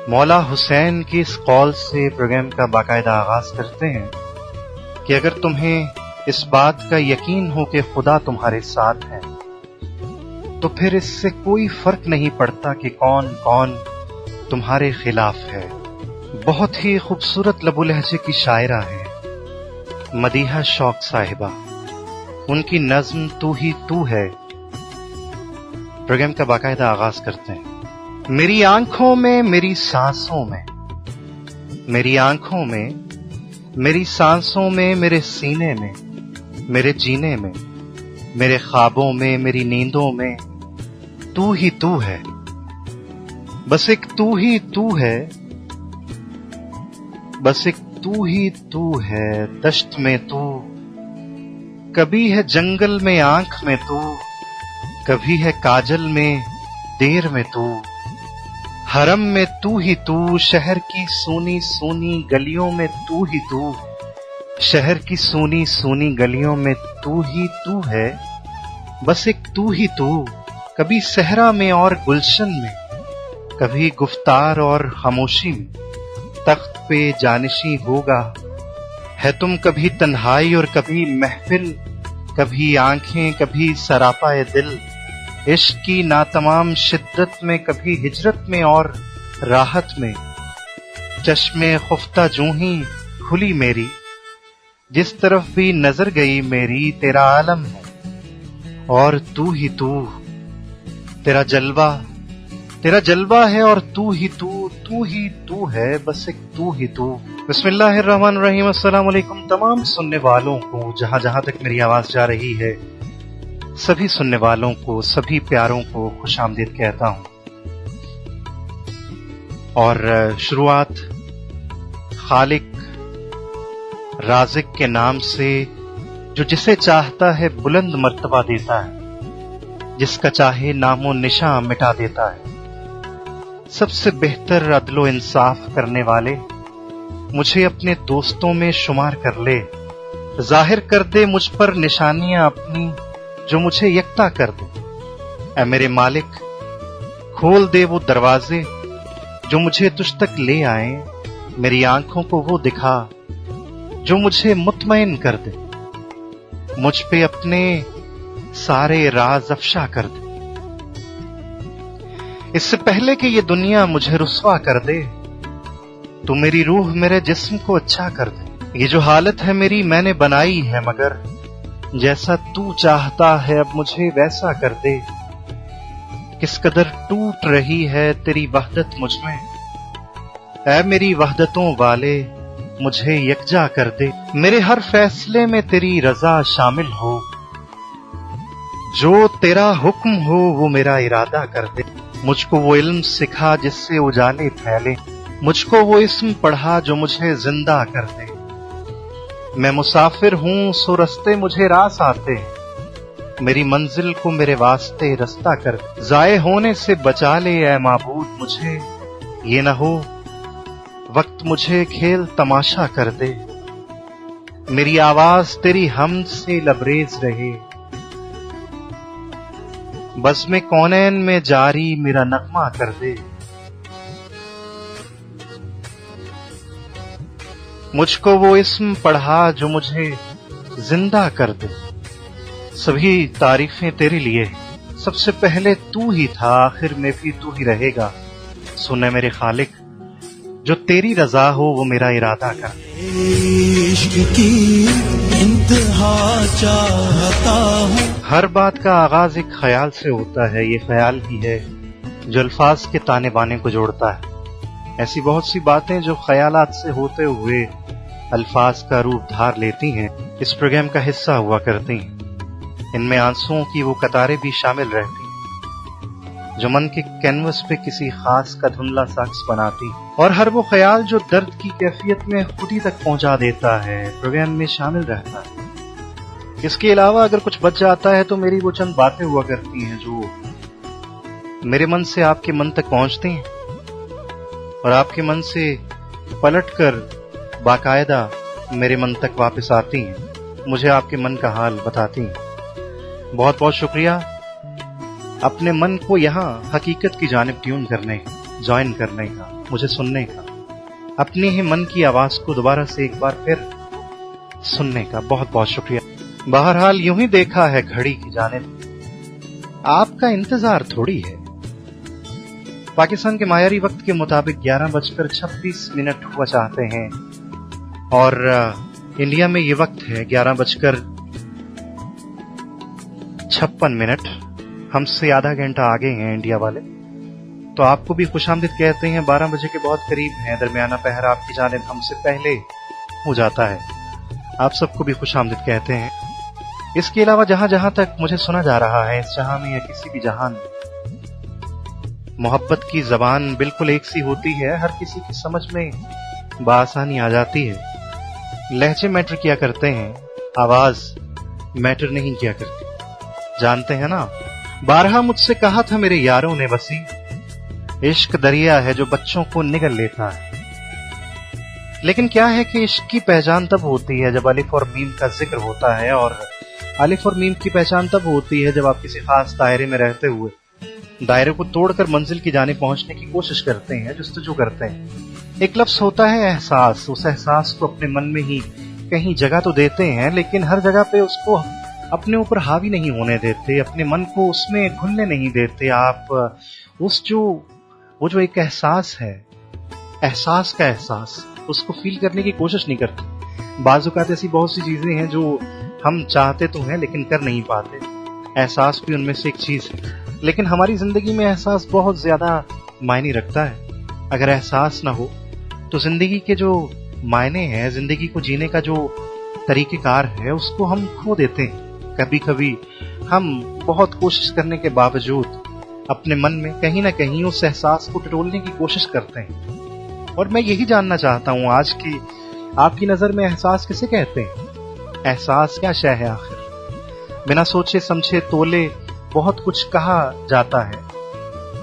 मौला हुसैन की इस कौल से प्रोग्राम का बाकायदा आगाज करते हैं कि अगर तुम्हें इस बात का यकीन हो कि खुदा तुम्हारे साथ है तो फिर इससे कोई फर्क नहीं पड़ता कि कौन कौन तुम्हारे खिलाफ है। बहुत ही खूबसूरत लबो लहजे की शायरा है मदीहा शौक साहिबा। उनकी नज्म तू ही तू है प्रोग्राम का बाकायदा आगाज करते हैं। मेरी आंखों में, मेरी सांसों में, मेरी आंखों में, मेरी सांसों में, मेरे सीने में, मेरे जीने में, मेरे ख्वाबों में, मेरी नींदों में तू ही तू है। बस एक तू ही तू है, बस एक तू ही तू है। दश्त में तू, कभी है जंगल में आंख में तू, कभी है काजल में देर में तू। हरम में तू ही तू, शहर की सूनी सूनी गलियों में तू ही तू, शहर की सूनी सूनी गलियों में तू ही तू है। बस एक तू ही तू, कभी सहरा में और गुलशन में, कभी गुफ्तार और खामोशी में। तख्त पे जानिशी होगा है तुम, कभी तन्हाई और कभी महफिल, कभी आंखें कभी सरापाए दिल। इश्क की नातमाम शिद्दत में, कभी हिजरत में और राहत में। चश्मे खुफ्ता जूं ही खुली मेरी, जिस तरफ भी नजर गई मेरी तेरा आलम है और तू ही तू। तेरा जलवा है और तू ही तू है। बस एक तू ही तू। बिस्मिल्लाहिर्रहमानिर्रहीम। अस्सलाम वालेकुम तमाम सुनने वालों को, जहां जहां तक मेरी आवाज जा रही है, सभी सुनने वालों को, सभी प्यारों को खुश आमदीद कहता हूं। और शुरुआत खालिक राज़िक के नाम से, जो जिसे चाहता है बुलंद मर्तबा देता है, जिसका चाहे नामो निशान मिटा देता है। सबसे बेहतर अदलो इंसाफ करने वाले, मुझे अपने दोस्तों में शुमार कर ले। जाहिर कर दे मुझ पर निशानियां अपनी, जो मुझे यकता कर दे। ऐ मेरे मालिक, खोल दे वो दरवाजे जो मुझे तुझ तक ले आए। मेरी आंखों को वो दिखा जो मुझे मुतमईन कर दे। मुझ पे अपने सारे राज अफशा कर दे। इससे पहले कि ये दुनिया मुझे रुस्वा कर दे, तू मेरी रूह मेरे जिस्म को अच्छा कर दे। ये जो हालत है मेरी मैंने बनाई है, मगर जैसा तू चाहता है अब मुझे वैसा कर दे। किस कदर टूट रही है तेरी वहदत मुझ में, ऐ मेरी वहदतों वाले मुझे यकजा कर दे। मेरे हर फैसले में तेरी रजा शामिल हो, जो तेरा हुक्म हो वो मेरा इरादा कर दे। मुझको वो इल्म सिखा जिससे उजाले फैले, मुझको वो इस्म पढ़ा जो मुझे जिंदा कर दे। मैं मुसाफिर हूं सो रस्ते मुझे रास आते, मेरी मंजिल को मेरे वास्ते रास्ता कर। जाए होने से बचा ले ऐ माबूद मुझे, ये न हो वक्त मुझे खेल तमाशा कर दे। मेरी आवाज तेरी हमद से लबरेज रहे, बज़्म कौनैन में जारी मेरा नगमा कर दे। मुझको वो इस्म पढ़ा जो मुझे जिंदा कर दे। सभी तारीफें तेरे लिए, सबसे पहले तू ही था, आखिर में भी तू ही रहेगा। सुने मेरे खालिक, जो तेरी रजा हो वो मेरा इरादा कर दे। इश्क की इंतहा चाहता हूं। हर बात का आगाज एक ख्याल से होता है। ये ख्याल ही है जो अल्फाज के ताने बाने को जोड़ता है। ऐसी बहुत सी बातें जो ख्यालात से होते हुए अल्फाज का रूप धार लेती हैं, इस प्रोग्राम का हिस्सा हुआ करती हैं। इनमें आंसुओं की वो कतारें भी शामिल रहती हैं जो मन के कैनवस पे किसी खास का धुंधला सा अक्स बनाती, और हर वो ख्याल जो दर्द की कैफियत में खुद ही तक पहुंचा देता है प्रोग्राम में शामिल रहता है। इसके अलावा अगर कुछ बच जाता है तो मेरी वो चंद बातें हुआ करती हैं जो मेरे मन से आपके मन तक पहुंचती हैं और आपके मन से पलटकर बाकायदा मेरे मन तक वापस आती हैं, मुझे आपके मन का हाल बताती हैं। बहुत बहुत शुक्रिया अपने मन को यहाँ हकीकत की जानिब ट्यून करने। ज्वाइन करने का, मुझे सुनने का, अपने ही मन की आवाज को दोबारा से एक बार फिर सुनने का। बहुत बहुत शुक्रिया। बहरहाल यूं ही देखा है घड़ी की जानिब, आपका इंतजार थोड़ी है। पाकिस्तान के मायारी वक्त के मुताबिक 11:26 हुआ चाहते हैं और इंडिया में ये वक्त है 11:56। हमसे आधा घंटा आगे हैं इंडिया वाले, तो आपको भी खुशामदीद कहते हैं। 12 बजे के बहुत करीब हैं, दरमियाना पहर आपकी जानिब हमसे पहले हो जाता है। आप सबको भी खुशामदीद कहते हैं। इसके अलावा जहां जहां तक मुझे सुना जा रहा है, इस जहां में या किसी भी जहान में, मोहब्बत की जबान बिल्कुल एक सी होती है, हर किसी की समझ में बआसानी आ जाती है। लहजे मैटर किया करते हैं, आवाज मैटर नहीं किया करती, जानते हैं ना। बारहा मुझसे कहा था मेरे यारों ने वसी, इश्क दरिया है जो बच्चों को निगल लेता है। लेकिन क्या है कि इश्क की पहचान तब होती है जब अलिफ और मीम का जिक्र होता है, और अलिफ और मीम की पहचान तब होती है जब आप किसी खास दायरे में रहते हुए दायरे को तोड़कर मंजिल की जाने पहुंचने की कोशिश करते हैं, जुस्तजू करते हैं। एक लफ्ज होता है एहसास। उस एहसास को अपने मन में ही कहीं जगह तो देते हैं, लेकिन हर जगह पे उसको अपने ऊपर हावी नहीं होने देते, अपने मन को उसमें घुलने नहीं देते। आप वो जो एक एहसास है, एहसास का एहसास, उसको फील करने की कोशिश नहीं करते। बाज़ औक़ात ऐसी बहुत सी चीजें हैं जो हम चाहते तो हैं लेकिन कर नहीं पाते। एहसास भी उनमें से एक चीज है, लेकिन हमारी जिंदगी में एहसास बहुत ज्यादा मायने रखता है। अगर एहसास ना हो तो जिंदगी के जो मायने हैं, जिंदगी को जीने का जो तरीकेकार है, उसको हम खो देते हैं। कभी कभी हम बहुत कोशिश करने के बावजूद अपने मन में कहीं ना कहीं उस एहसास को टटोलने की कोशिश करते हैं। और मैं यही जानना चाहता हूं आज की आपकी नजर में एहसास किसे कहते हैं? एहसास क्या शय है आखिर? बिना सोचे समझे तोले बहुत कुछ कहा जाता है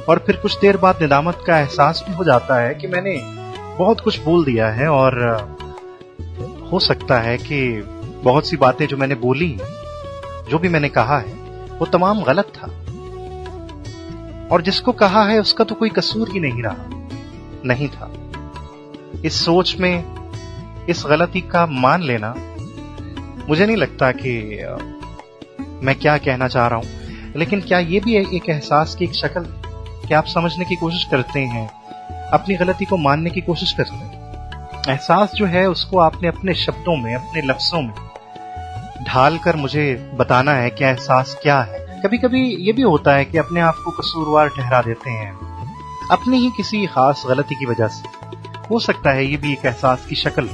और फिर कुछ देर बाद निदामत का एहसास भी हो जाता है कि मैंने बहुत कुछ बोल दिया है, और हो सकता है कि बहुत सी बातें जो मैंने बोली, जो भी मैंने कहा है, वो तमाम गलत था, और जिसको कहा है उसका तो कोई कसूर ही नहीं रहा, नहीं था। इस सोच में इस गलती का मान लेना, मुझे नहीं लगता कि मैं क्या कहना चाह रहा हूं, लेकिन क्या ये भी एक एहसास की एक शक्ल? क्या आप समझने की कोशिश करते हैं, अपनी गलती को मानने की कोशिश करते हैं? एहसास जो है उसको आपने अपने शब्दों में, अपने लफ्जों में ढाल कर मुझे बताना है कि एहसास क्या है। कभी कभी ये भी होता है कि अपने आप को कसूरवार ठहरा देते हैं अपनी ही किसी खास गलती की वजह से। हो सकता है ये भी एक एहसास की शक्ल।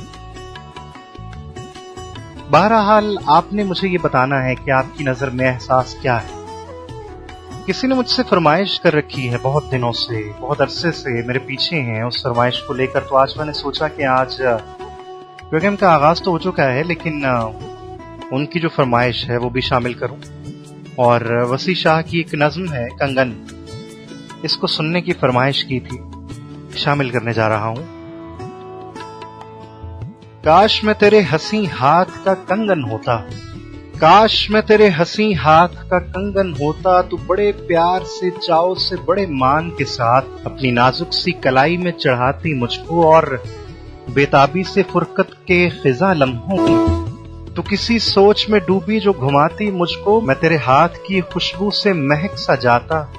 बहरहाल आपने मुझे ये बताना है कि आपकी नजर में एहसास क्या है। किसी ने मुझसे फरमाइश कर रखी है बहुत दिनों से, बहुत अरसे से मेरे पीछे हैं उस फरमाइश को लेकर, तो आज मैंने सोचा कि आज प्रोग्राम का आगाज तो हो चुका है, लेकिन उनकी जो फरमाइश है वो भी शामिल करूं। और वसी शाह की एक नज्म है कंगन, इसको सुनने की फरमाइश की थी, शामिल करने जा रहा हूं। काश मैं तेरे हंसी हाथ का कंगन होता, काश मैं तेरे हंसी हाथ का कंगन होता, तू बड़े प्यार से, चाव से, बड़े मान के साथ अपनी नाजुक सी कलाई में चढ़ाती मुझको, और बेताबी से फुरकत के खिजा लम्हों की तू किसी सोच में डूबी जो घुमाती मुझको। मैं तेरे हाथ की खुशबू से महक सा जाता,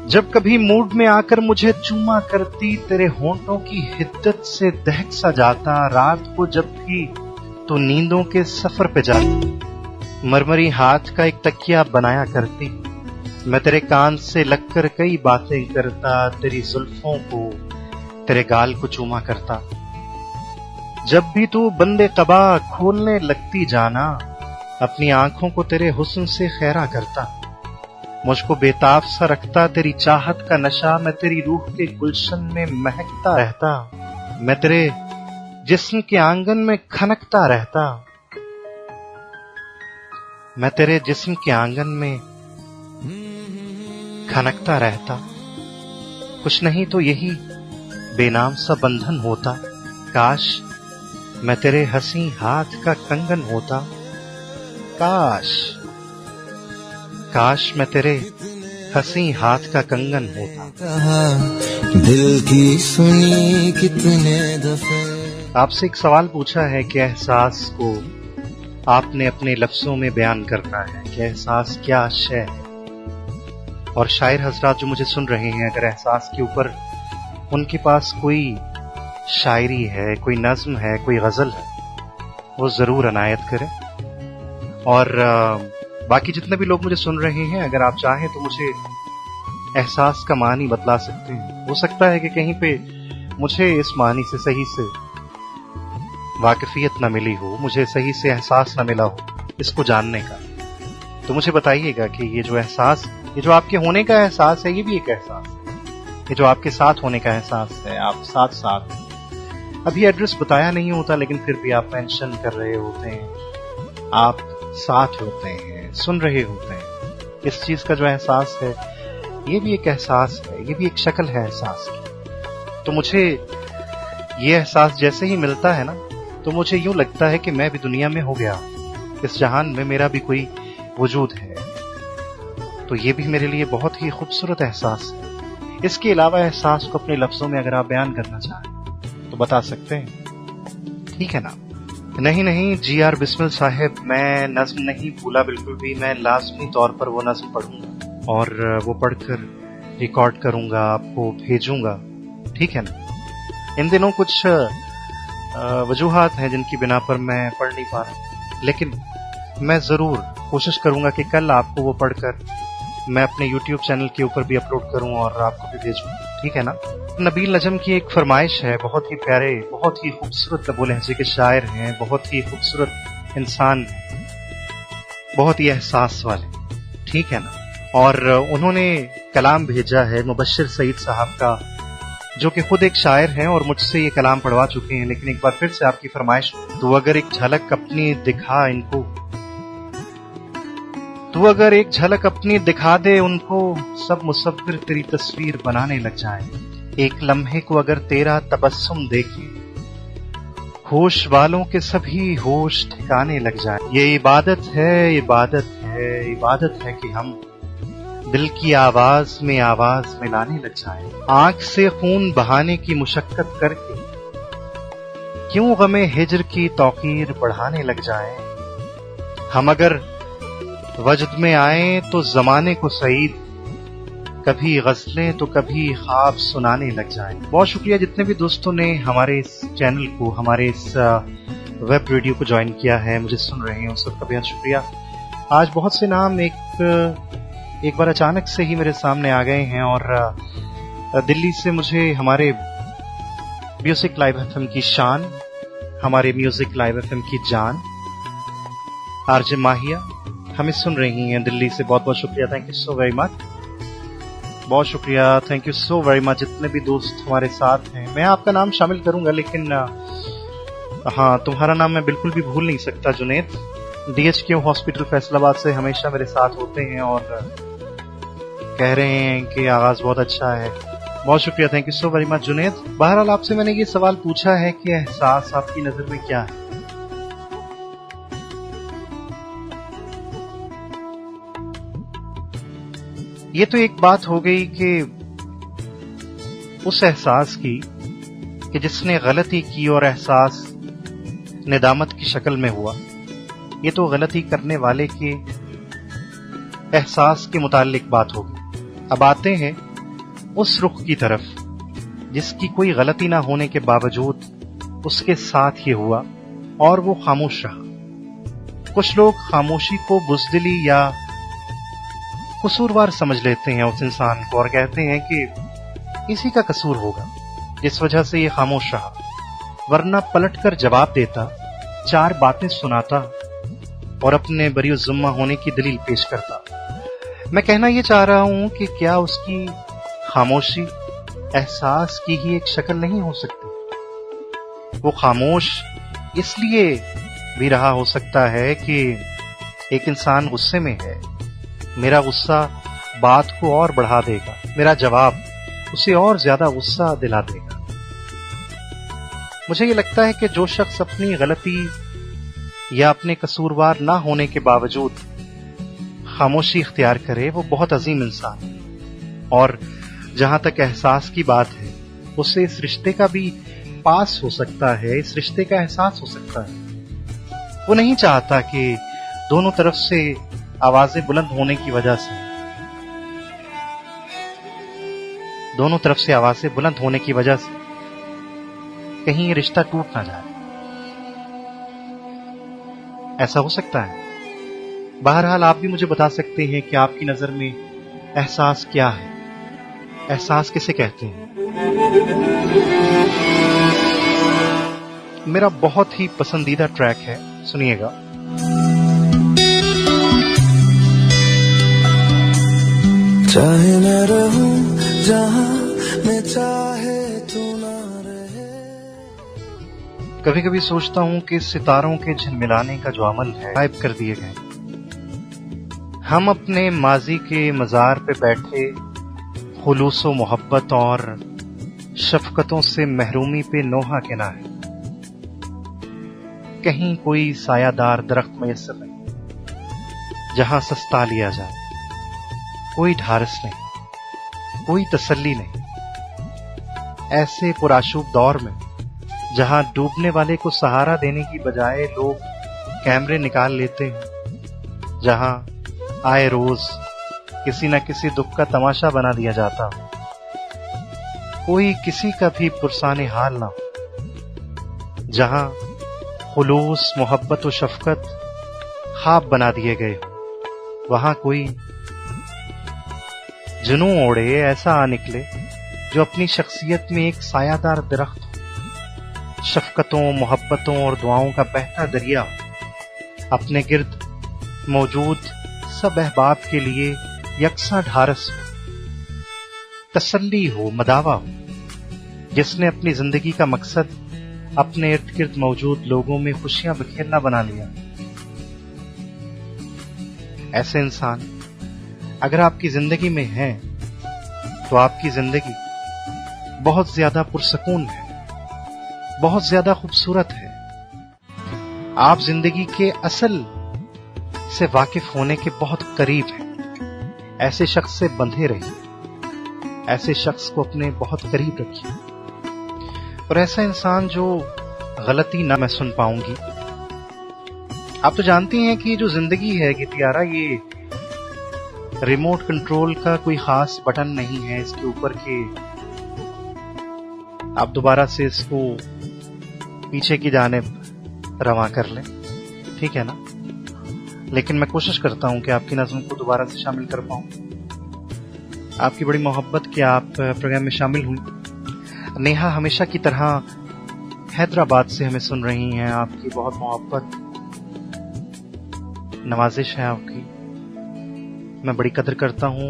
जब कभी मूड में आकर मुझे चूमा करती, तेरे होंठों की हिद्दत से दहक सा जाता। रात को जब भी तू नींदों के सफर पे जाती, मरमरी हाथ का एक तकिया बनाया करती। मैं तेरे कान से लगकर कई बातें करता, तेरी जुल्फों को, तेरे गाल को चूमा करता। जब भी तू बंदे कबा खोलने लगती जाना, अपनी आंखों को तेरे हुस्न से खैरा करता। मुझको बेताब सा रखता तेरी चाहत का नशा, मैं तेरी रूह के गुलशन में महकता रहता। मैं तेरे जिस्म के आंगन में खनकता रहता, मैं तेरे जिस्म के आंगन में खनकता रहता। कुछ नहीं तो यही बेनाम सा बंधन होता, काश मैं तेरे हंसी हाथ का कंगन होता। काश काश मैं तेरे हंसी हाथ का कंगन होता। कहा दिल की सुनी कितने दफे। आपसे एक सवाल पूछा है कि एहसास को आपने अपने लफ्जों में बयान करना है कि एहसास क्या शय है। और शायर हजरात जो मुझे सुन रहे हैं, अगर एहसास के ऊपर उनके पास कोई शायरी है, कोई नज्म है, कोई गजल है, वो जरूर अनायत करें। और बाकी जितने भी लोग मुझे सुन रहे हैं, अगर आप चाहें तो मुझे एहसास का मानी बतला सकते हैं। हो सकता है कि कहीं पे मुझे इस मानी से सही से वाकिफियत न मिली हो, मुझे सही से एहसास न मिला हो इसको जानने का। तो मुझे बताइएगा कि ये जो एहसास, ये जो आपके होने का एहसास है, ये भी एक एहसास है। ये जो आपके साथ होने का एहसास है, आप साथ साथ, अभी एड्रेस बताया नहीं होता लेकिन फिर भी आप मेंशन कर रहे होते हैं, आप साथ होते हैं, सुन रहे होते हैं। इस चीज का जो एहसास है, ये भी एक एहसास है, ये भी एक शक्ल है एहसास की। तो मुझे ये एहसास जैसे ही मिलता है ना, तो मुझे यूं लगता है कि मैं भी दुनिया में हो गया, इस जहान में मेरा भी कोई वजूद है। तो ये भी मेरे लिए बहुत ही खूबसूरत एहसास है। इसके अलावा एहसास को अपने लफ्जों में अगर आप बयान करना चाहें तो बता सकते हैं, ठीक है ना? नहीं जी.आर. बिस्मिल साहब, मैं नज्म नहीं भूला बिल्कुल भी। मैं लाजमी तौर पर वो नज्म पढ़ूंगा और वो पढ़कर रिकॉर्ड करूंगा, आपको भेजूंगा, ठीक है ना? इन दिनों कुछ वजूहात हैं जिनकी बिना पर मैं पढ़ नहीं पा रहा, लेकिन मैं जरूर कोशिश करूंगा कि कल आपको वो पढ़कर मैं अपने YouTube चैनल के ऊपर भी अपलोड करूं और आपको भी भेजूं, ठीक है ना? नबील नजम की एक फरमाइश है, बहुत ही प्यारे, बहुत ही खूबसूरत लबो लहजे के शायर हैं, बहुत ही खूबसूरत इंसान हैं, बहुत ही एहसास वाले, ठीक है ना? और उन्होंने कलाम भेजा है मुबश्शिर सईद साहब का, जो कि खुद एक शायर हैं और मुझसे ये कलाम पढ़वा चुके हैं। लेकिन एक बार फिर से आपकी फरमाइश, तू अगर एक झलक अपनी दिखा इनको, तू अगर एक झलक अपनी दिखा दे उनको, सब मुसव्विर तेरी तस्वीर बनाने लग जाए। एक लम्हे को अगर तेरा तबस्सुम देखे, होश वालों के सभी होश ठिकाने लग जाए। ये इबादत है, इबादत है, इबादत है कि हम दिल की आवाज में लाने लग जाए। आंख से खून बहाने की मुशक्कत करके क्यों गमे हिज्र की तौकीर बढ़ाने लग जाए। हम अगर वजद में आए तो जमाने को सईद, कभी गजलें तो कभी ख्वाब सुनाने लग जाए। बहुत शुक्रिया जितने भी दोस्तों ने हमारे इस चैनल को, हमारे इस वेब रेडियो को ज्वाइन किया है, मुझे सुन रहे हैं, उन सबका बेहद शुक्रिया। आज बहुत से नाम एक बार अचानक से ही मेरे सामने आ गए हैं और दिल्ली से मुझे हमारे म्यूजिक लाइव एफएम की शान, हमारे म्यूजिक लाइव एफएम की जान आरजे माहिया हमें सुन रही हैं दिल्ली से। बहुत बहुत शुक्रिया, thank you so very much, बहुत शुक्रिया, thank you so very much. जितने भी दोस्त हमारे साथ हैं, मैं आपका नाम शामिल करूंगा, लेकिन हाँ, तुम्हारा नाम मैं बिल्कुल भी भूल नहीं सकता। जुनेद DHQ हॉस्पिटल फैसलाबाद से हमेशा मेरे साथ होते हैं और कह रहे हैं कि आगाज बहुत अच्छा है। बहुत शुक्रिया, thank you so very much Junaid. बहरहाल आपसे मैंने ये सवाल पूछा है कि एहसास आपकी नजर में क्या है? ये तो एक बात हो गई कि उस एहसास की कि जिसने गलती की और एहसास निदामत की शक्ल में हुआ। ये तो गलती करने वाले के एहसास के मुताल्लिक बात होगी। अब आते हैं उस रुख की तरफ जिसकी कोई गलती ना होने के बावजूद उसके साथ ये हुआ और वो खामोश रहा। कुछ लोग खामोशी को बुज़दिली या कसूरवार समझ लेते हैं उस इंसान को और कहते हैं कि इसी का कसूर होगा जिस वजह से ये खामोश रहा, वरना पलटकर जवाब देता, चार बातें सुनाता और अपने बरी ज़िम्मा होने की दलील पेश करता। मैं कहना ये चाह रहा हूं कि क्या उसकी खामोशी एहसास की ही एक शक्ल नहीं हो सकती? वो खामोश इसलिए भी रहा हो सकता है कि एक इंसान गुस्से में है, मेरा गुस्सा बात को और बढ़ा देगा, मेरा जवाब उसे और ज्यादा गुस्सा दिला देगा। मुझे ये लगता है कि जो शख्स अपनी गलती या अपने कसूरवार ना होने के बावजूद खामोशी इख्तियार करे, वो बहुत अजीम इंसान है। और जहां तक एहसास की बात है, उससे इस रिश्ते का भी पास हो सकता है, इस रिश्ते का एहसास हो सकता है। वो नहीं चाहता कि दोनों तरफ से आवाजें बुलंद होने की वजह से, दोनों तरफ से आवाजें बुलंद होने की वजह से कहीं ये रिश्ता टूट ना जाए। ऐसा हो सकता है। बहरहाल आप भी मुझे बता सकते हैं कि आपकी नजर में एहसास क्या है, एहसास किसे कहते हैं। मेरा बहुत ही पसंदीदा ट्रैक है, सुनिएगा। चाहे न रहूं जहां मैं, चाहे तू ना रहे। कभी कभी सोचता हूं कि सितारों के झिलमिलाने का जो अमल है, गायब कर दिए गए। हम अपने माजी के मजार पे बैठे खुलूसो मोहब्बत और शफकतों से महरूमी पे नोहा के ना है। कहीं कोई सायादार दरख्त मैसर नहीं जहां सस्ता लिया जाए। कोई ढारस नहीं, कोई तसल्ली नहीं। ऐसे पुराशूब दौर में जहां डूबने वाले को सहारा देने की बजाय लोग कैमरे निकाल लेते हैं, जहां आए रोज किसी न किसी दुख का तमाशा बना दिया जाता हो, कोई किसी का भी पुरसाने हाल ना हो, जहां खुलूस मोहब्बत और शफकत ख्वाब बना दिए गए हो, वहां कोई जुनूं ओढ़े ऐसा आ निकले जो अपनी शख्सियत में एक सायादार दरख्त हो, शफकतों मोहब्बतों और दुआओं का बहता दरिया हो, अपने गिर्द मौजूद सब अहबाब के लिए यकसा ढारस हो, तसल्ली हो, मदावा हो, जिसने अपनी जिंदगी का मकसद अपने इर्द गिर्द मौजूद लोगों में खुशियां बिखेरना बना लिया। ऐसे इंसान अगर आपकी जिंदगी में है तो आपकी जिंदगी बहुत ज्यादा पुरसकून है, बहुत ज्यादा खूबसूरत है। आप जिंदगी के असल से वाकिफ होने के बहुत करीब हैं। ऐसे शख्स से बंधे रहिए, ऐसे शख्स को अपने बहुत करीब रखिए, और ऐसा इंसान जो गलती ना मैं सुन पाऊंगी। आप तो जानती हैं कि जो जिंदगी है गितियारा, ये रिमोट कंट्रोल का कोई खास बटन नहीं है इसके ऊपर के आप दोबारा से इसको पीछे की जानिब रवां कर लें, ठीक है ना। लेकिन मैं कोशिश करता हूं कि आपकी नज़्म को दोबारा से शामिल कर पाऊं। आपकी बड़ी मोहब्बत कि आप प्रोग्राम में शामिल हुई। नेहा हमेशा की तरह हैदराबाद से हमें सुन रही हैं। आपकी बहुत मोहब्बत, नवाजिश है आपकी, मैं बड़ी कदर करता हूं।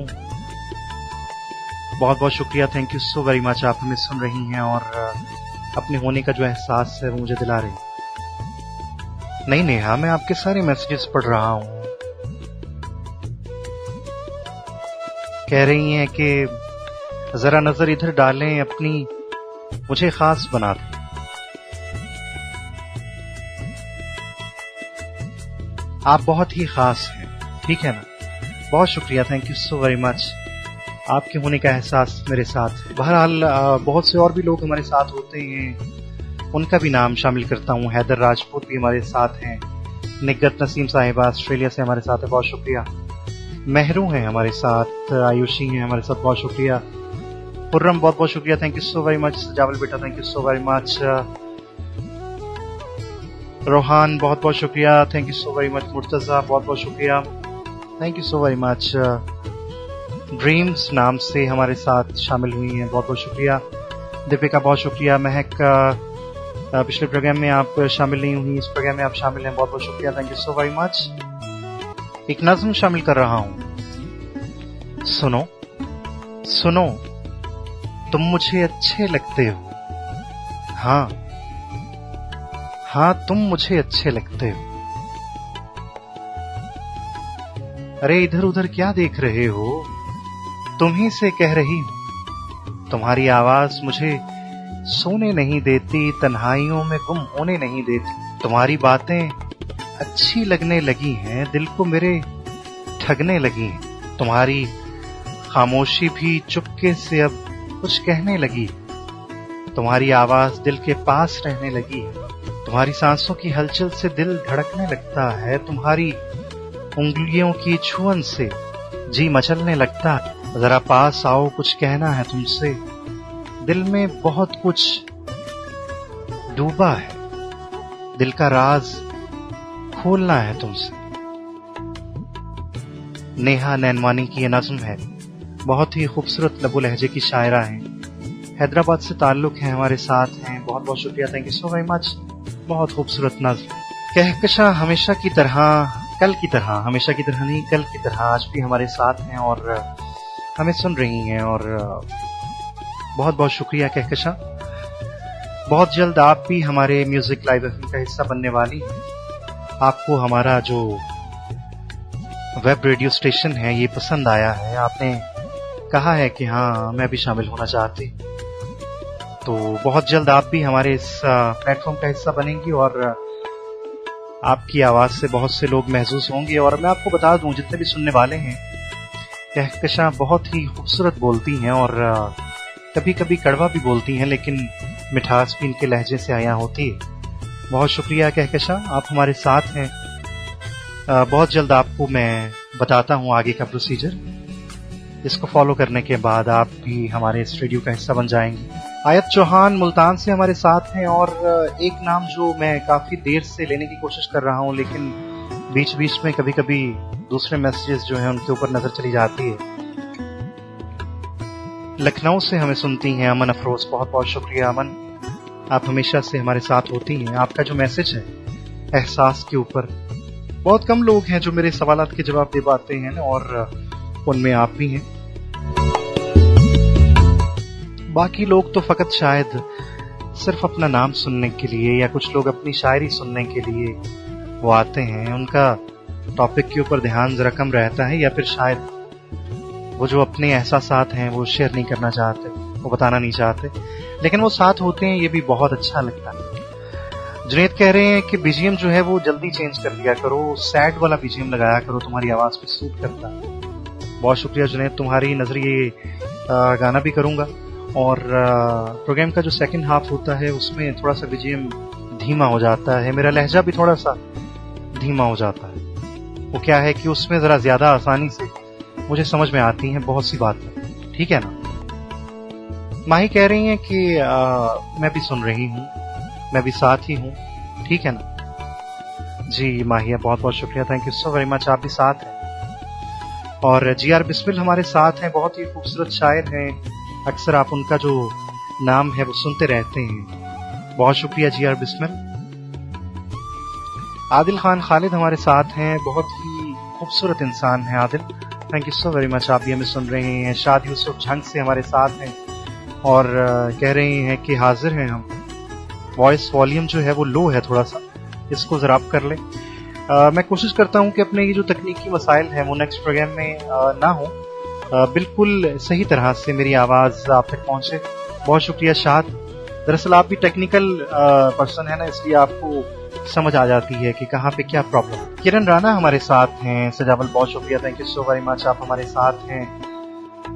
बहुत बहुत शुक्रिया, thank you so very much. आप हमें सुन रही हैं और अपने होने का जो एहसास है वो मुझे दिला रही है। नहीं नेहा, मैं आपके सारे मैसेजेस पढ़ रहा हूं। कह रही हैं कि जरा नजर इधर डालें, अपनी मुझे खास बना दें। आप बहुत ही खास हैं, ठीक है ना। बहुत शुक्रिया, thank you so very much. आपके होने का एहसास मेरे साथ है। बहरहाल बहुत से और भी लोग हमारे साथ होते हैं, उनका भी नाम शामिल करता हूँ। हैदर राजपूत भी हमारे साथ हैं, निगत नसीम साहिबा ऑस्ट्रेलिया से हमारे साथ है, बहुत शुक्रिया। मेहरू हैं हमारे साथ, आयुषी हैं हमारे साथ, बहुत शुक्रिया। खुर्रम बहुत बहुत शुक्रिया, thank you so very much. सजावल बेटा thank you so very much. Rohan बहुत बहुत शुक्रिया, thank you so very much. Murtaza बहुत बहुत शुक्रिया, thank you so very much. Dreams नाम से हमारे साथ शामिल हुई हैं, बहुत बहुत शुक्रिया। दीपिका बहुत शुक्रिया। महक पिछले प्रोग्राम में आप शामिल नहीं हुई, इस प्रोग्राम में आप शामिल हैं, बहुत बहुत शुक्रिया, thank you so very much. एक नज़्म शामिल कर रहा हूं, सुनो सुनो तुम मुझे अच्छे लगते हो, हाँ हाँ तुम मुझे अच्छे लगते हो। अरे इधर उधर क्या देख रहे हो, तुम्ही से कह रही हूं। तुम्हारी आवाज मुझे सोने नहीं देती, तन्हाइयों में गुम होने नहीं देती। तुम्हारी बातें अच्छी लगने लगी हैं, दिल को मेरे ठगने लगी हैं। तुम्हारी खामोशी भी चुपके से अब कुछ कहने लगी। तुम्हारी आवाज दिल के पास रहने लगी। तुम्हारी सांसों की हलचल से दिल धड़कने लगता है। तुम्हारी उंगलियों की छुअन से जी मचलने लगता है। जरा पास आओ, कुछ कहना है तुमसे। दिल में बहुत कुछ डूबा है, दिल का राज खोलना है तुमसे। नेहा नैनवानी की ये नज्म है। बहुत ही खूबसूरत लबो लहजे की शायरा है। हैदराबाद से ताल्लुक है, हमारे साथ हैं। बहुत बहुत शुक्रिया, thank you so very much. बहुत खूबसूरत नज्म। कहकशा हमेशा की तरह, कल की तरह, हमेशा की तरह नहीं, कल की तरह आज भी हमारे साथ हैं और हमें सुन रही हैं। और बहुत बहुत शुक्रिया कहकशा। बहुत जल्द आप भी हमारे म्यूजिक लाइव एफएम का हिस्सा बनने वाली हैं। आपको हमारा जो वेब रेडियो स्टेशन है ये पसंद आया है, आपने कहा है कि हाँ मैं भी शामिल होना चाहती, तो बहुत जल्द आप भी हमारे इस प्लेटफॉर्म का हिस्सा बनेंगी और आपकी आवाज से बहुत से लोग महसूस होंगे। और मैं आपको बता दूं, जितने भी सुनने वाले हैं, कहकशा बहुत ही खूबसूरत बोलती हैं और कभी कभी कड़वा भी बोलती हैं, लेकिन मिठास भी इनके लहजे से आया होती है। बहुत शुक्रिया कहकशा, आप हमारे साथ हैं। बहुत जल्द आपको मैं बताता हूँ आगे का प्रोसीजर, जिसको फॉलो करने के बाद आप भी हमारे इस रेडियो का हिस्सा बन जाएंगे। आयत चौहान मुल्तान से हमारे साथ हैं और एक नाम जो मैं काफी देर से लेने की कोशिश कर रहा हूँ, लेकिन बीच बीच में कभी कभी दूसरे मैसेजेस जो हैं उनके ऊपर नजर चली जाती है। लखनऊ से हमें सुनती हैं अमन अफरोज। बहुत बहुत शुक्रिया अमन, आप हमेशा से हमारे साथ होती हैं। आपका जो मैसेज है एहसास के ऊपर, बहुत कम लोग हैं जो मेरे सवालात के जवाब दे पाते हैं और उनमें आप भी हैं। बाकी लोग तो फकत शायद सिर्फ अपना नाम सुनने के लिए या कुछ लोग अपनी शायरी सुनने के लिए वो आते हैं। उनका टॉपिक के ऊपर ध्यान जरा कम रहता है, या फिर शायद वो जो अपने एहसासात हैं वो शेयर नहीं करना चाहते, वो बताना नहीं चाहते, लेकिन वो साथ होते हैं, ये भी बहुत अच्छा लगता है। जुनेद कह रहे हैं कि बीजीएम जो है वो जल्दी चेंज कर लिया करो, सैड वाला बीजीएम लगाया करो, तुम्हारी आवाज पे सूट करता है। बहुत शुक्रिया जुनेद, तुम्हारी नजरिए गाना भी करूंगा। और प्रोग्राम का जो सेकंड हाफ होता है उसमें थोड़ा सा बीजीएम धीमा हो जाता है, मेरा लहजा भी थोड़ा सा धीमा हो जाता है। वो क्या है कि उसमें जरा ज्यादा आसानी से मुझे समझ में आती हैं बहुत सी बातें, ठीक है ना। माही कह रही हैं कि मैं भी सुन रही हूँ, मैं भी साथ ही हूँ, ठीक है ना जी। माहिया बहुत बहुत शुक्रिया, thank you so very much, आप भी साथ हैं। और जीआर बिस्मिल हमारे साथ हैं, बहुत ही खूबसूरत शायर हैं, अक्सर आप उनका जो नाम है वो सुनते रहते हैं। बहुत शुक्रिया जीआर बिस्मिल। आदिल खान खालिद हमारे साथ हैं, बहुत ही खूबसूरत इंसान है Adil, thank you so very much, आप भी हमें सुन रहे हैं। शाद यूसुफ झंग से हमारे साथ हैं और कह रहे हैं कि हाजिर हैं हम। वॉइस वॉल्यूम जो है वो लो है थोड़ा सा, इसको जरा अप कर लें। मैं कोशिश करता हूं कि अपने ये जो तकनीकी मसाइल हैं वो नेक्स्ट प्रोग्राम में ना हो, बिल्कुल सही तरह से मेरी आवाज आप तक पहुंचे। बहुत शुक्रिया शाद। दरअसल आप भी टेक्निकल पर्सन है ना, इसलिए आपको समझ आ जाती है कि कहाँ पे क्या प्रॉब्लम। किरण राणा हमारे साथ हैं। सजावल बहुत शुक्रिया, thank you so very much, आप हमारे साथ हैं।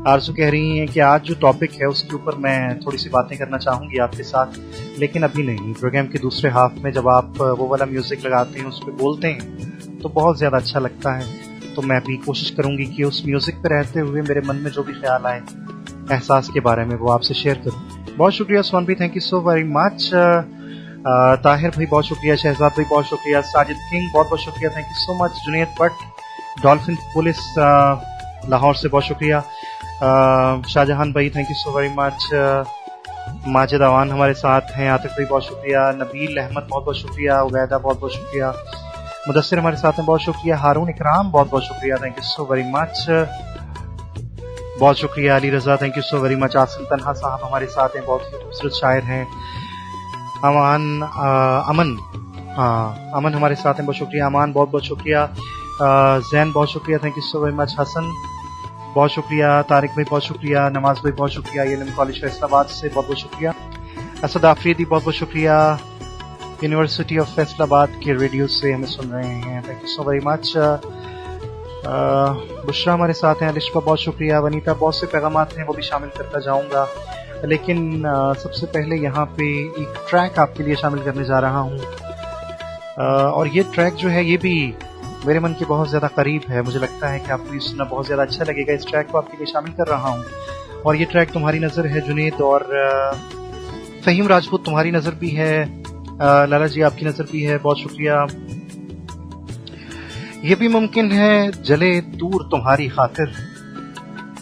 आरजू कह रही हैं कि आज जो टॉपिक है उसके ऊपर मैं थोड़ी सी बातें करना चाहूंगी आपके साथ, लेकिन अभी नहीं। प्रोग्राम के दूसरे हाफ में जब आप वो वाला म्यूजिक लगाते हैं, उस पर बोलते हैं तो बहुत ज्यादा अच्छा लगता है। तो मैं भी कोशिश करूंगी कि उस म्यूजिक पे रहते हुए मेरे मन में जो भी ख्याल आए एहसास के बारे में वो आपसे शेयर करूं। बहुत शुक्रिया सोन भाई, thank you so very much. Tahir भाई बहुत शुक्रिया, शहजाद भाई बहुत शुक्रिया, साजिद किंग बहुत बहुत शुक्रिया, thank you so much. Juned Bhatt dolphin police Lahore से बहुत शुक्रिया। शाहजहान भाई thank you so very much. Majid Awan हमारे साथ हैं। आतिफ भाई बहुत शुक्रिया। नबील अहमद बहुत बहुत शुक्रिया। उबैदा बहुत बहुत शुक्रिया। मुदस्सिर हमारे साथ हैं, बहुत शुक्रिया। हारून इकराम बहुत बहुत शुक्रिया, thank you so very much, बहुत शुक्रिया। Ali Raza thank you so very much. Asim Tanha साहब हमारे साथ हैं, बहुत ही खूबसूरत शायर हैं। अमन हमारे साथ हैं, बहुत शुक्रिया। अमान बहुत बहुत शुक्रिया। जैन बहुत शुक्रिया, thank you so very much. Hasan बहुत शुक्रिया। तारिक भाई बहुत शुक्रिया। नवाज भाई बहुत शुक्रिया। एलएम कॉलेज फैसलाबाद से बहुत बहुत शुक्रिया। असद आफरीदी बहुत बहुत शुक्रिया। यूनिवर्सिटी ऑफ फैसलाबाद के रेडियो से हमें सुन रहे हैं, thank you so very much. Bushra हमारे साथ हैं, अलिशा बहुत शुक्रिया, वनीता बहुत से पैगामात हैं वो भी शामिल करता जाऊंगा, लेकिन सबसे पहले यहाँ पे एक ट्रैक आपके लिए शामिल करने जा रहा हूँ। और ये ट्रैक जो है ये भी मेरे मन के बहुत ज़्यादा करीब है, मुझे लगता है कि आपको ये सुनना बहुत ज़्यादा अच्छा लगेगा। इस ट्रैक को आपके लिए शामिल कर रहा हूँ और ये ट्रैक तुम्हारी नज़र है जुनेद और फ़हीम राजपूत, तुम्हारी नज़र भी है, लाला जी आपकी नज़र भी है, बहुत शुक्रिया। ये भी मुमकिन है जले दूर तुम्हारी खातिर,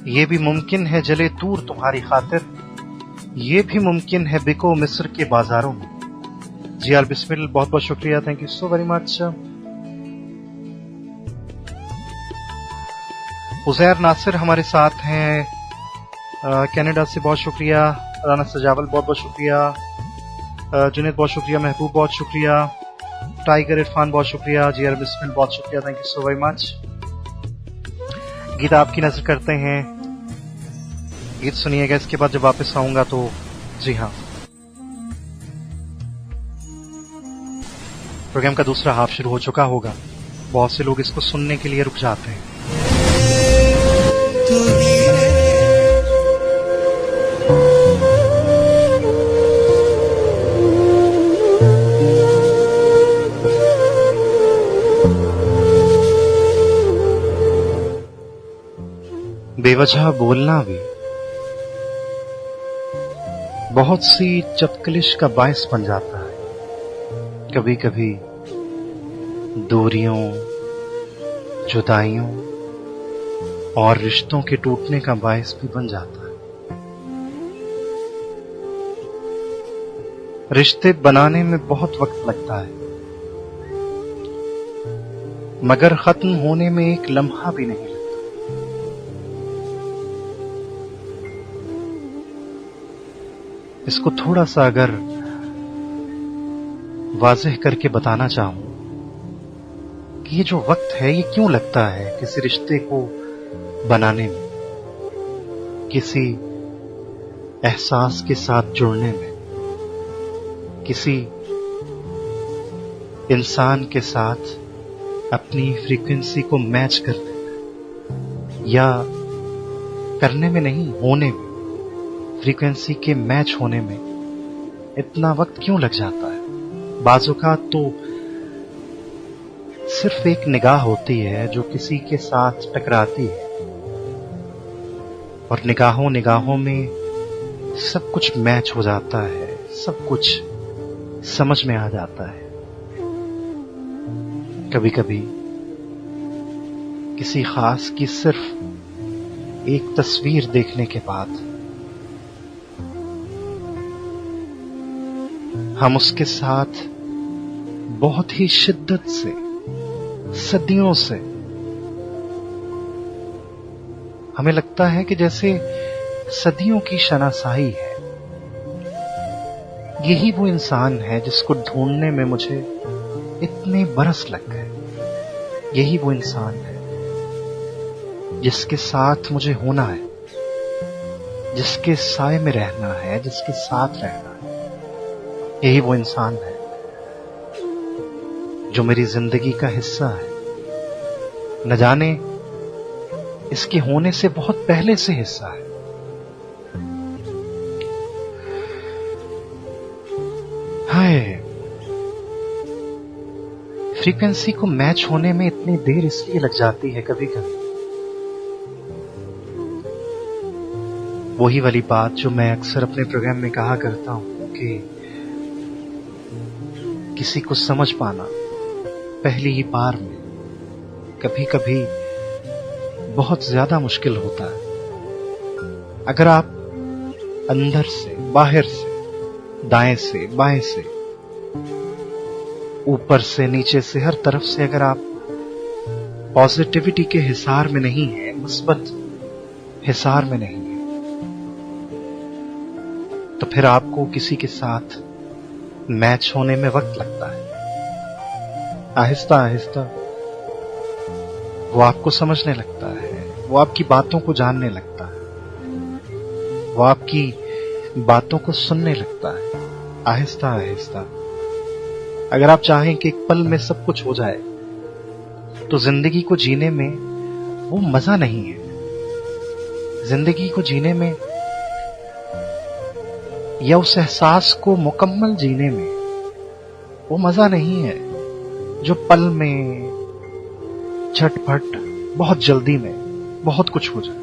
ये भी मुमकिन है जले दूर तुम्हारी खातिर, ये भी मुमकिन है बिको मिस्र के बाजारों में। जी आल बिस्मिल, बहुत बहुत शुक्रिया, thank you so very much. Uzair Nasir हमारे साथ हैं कनाडा से, बहुत शुक्रिया। राना सजावल बहुत बहुत शुक्रिया, जुनेद बहुत शुक्रिया, महबूब बहुत शुक्रिया, टाइगर इरफान बहुत शुक्रिया, जी आर बिस्मिल बहुत शुक्रिया, thank you so very much. गीत आपकी नजर करते हैं, गीत सुनिएगा, इसके बाद जब वापस आऊंगा तो जी हाँ, प्रोग्राम का दूसरा हाफ शुरू हो चुका होगा, बहुत से लोग इसको सुनने के लिए रुक जाते हैं। बेवजह बोलना भी बहुत सी चपकलिश का बायस बन जाता है, कभी कभी दूरियों, जुदाइयों और रिश्तों के टूटने का बायस भी बन जाता है। रिश्ते बनाने में बहुत वक्त लगता है, मगर खत्म होने में एक लम्हा भी नहीं लगता। इसको थोड़ा सा अगर वाज़ेह करके बताना चाहूं कि ये जो वक्त है ये क्यों लगता है किसी रिश्ते को बनाने में, किसी एहसास के साथ जुड़ने में, किसी इंसान के साथ अपनी फ्रीक्वेंसी को मैच करने में, या करने में नहीं, होने में, फ्रीक्वेंसी के मैच होने में इतना वक्त क्यों लग जाता है। बाज़-औक़ात तो सिर्फ एक निगाह होती है जो किसी के साथ टकराती है और निगाहों निगाहों में सब कुछ मैच हो जाता है, सब कुछ समझ में आ जाता है। कभी कभी किसी खास की सिर्फ एक तस्वीर देखने के बाद हम उसके साथ बहुत ही शिद्दत से, सदियों से, हमें लगता है कि जैसे सदियों की शनासाई है। यही वो इंसान है जिसको ढूंढने में मुझे इतने बरस लग गए। यही वो इंसान है जिसके साथ मुझे होना है, जिसके साए में रहना है, जिसके साथ रहना है। यही वो इंसान है जो मेरी जिंदगी का हिस्सा है, न जाने इसके होने से बहुत पहले से हिस्सा है। हाय, फ्रीक्वेंसी को मैच होने में इतनी देर इसलिए लग जाती है कभी कभी। वही वाली बात जो मैं अक्सर अपने प्रोग्राम में कहा करता हूं कि किसी को समझ पाना पहली ही बार में कभी कभी बहुत ज्यादा मुश्किल होता है। अगर आप अंदर से, बाहर से, दाएं से, बाएं से, ऊपर से, नीचे से, हर तरफ से अगर आप पॉजिटिविटी के हिसार में नहीं है, मुस्बत हिसार में नहीं है, तो फिर आपको किसी के साथ मैच होने में वक्त लगता है। आहिस्ता आहिस्ता वो आपको समझने लगता है, वो आपकी बातों को जानने लगता है, वो आपकी बातों को सुनने लगता है। आहिस्ता आहिस्ता अगर आप चाहें कि एक पल में सब कुछ हो जाए, तो जिंदगी को जीने में वो मजा नहीं है। जिंदगी को जीने में या उस एहसास को मुकम्मल जीने में वो मजा नहीं है जो पल में झटपट बहुत जल्दी में बहुत कुछ हो जाए।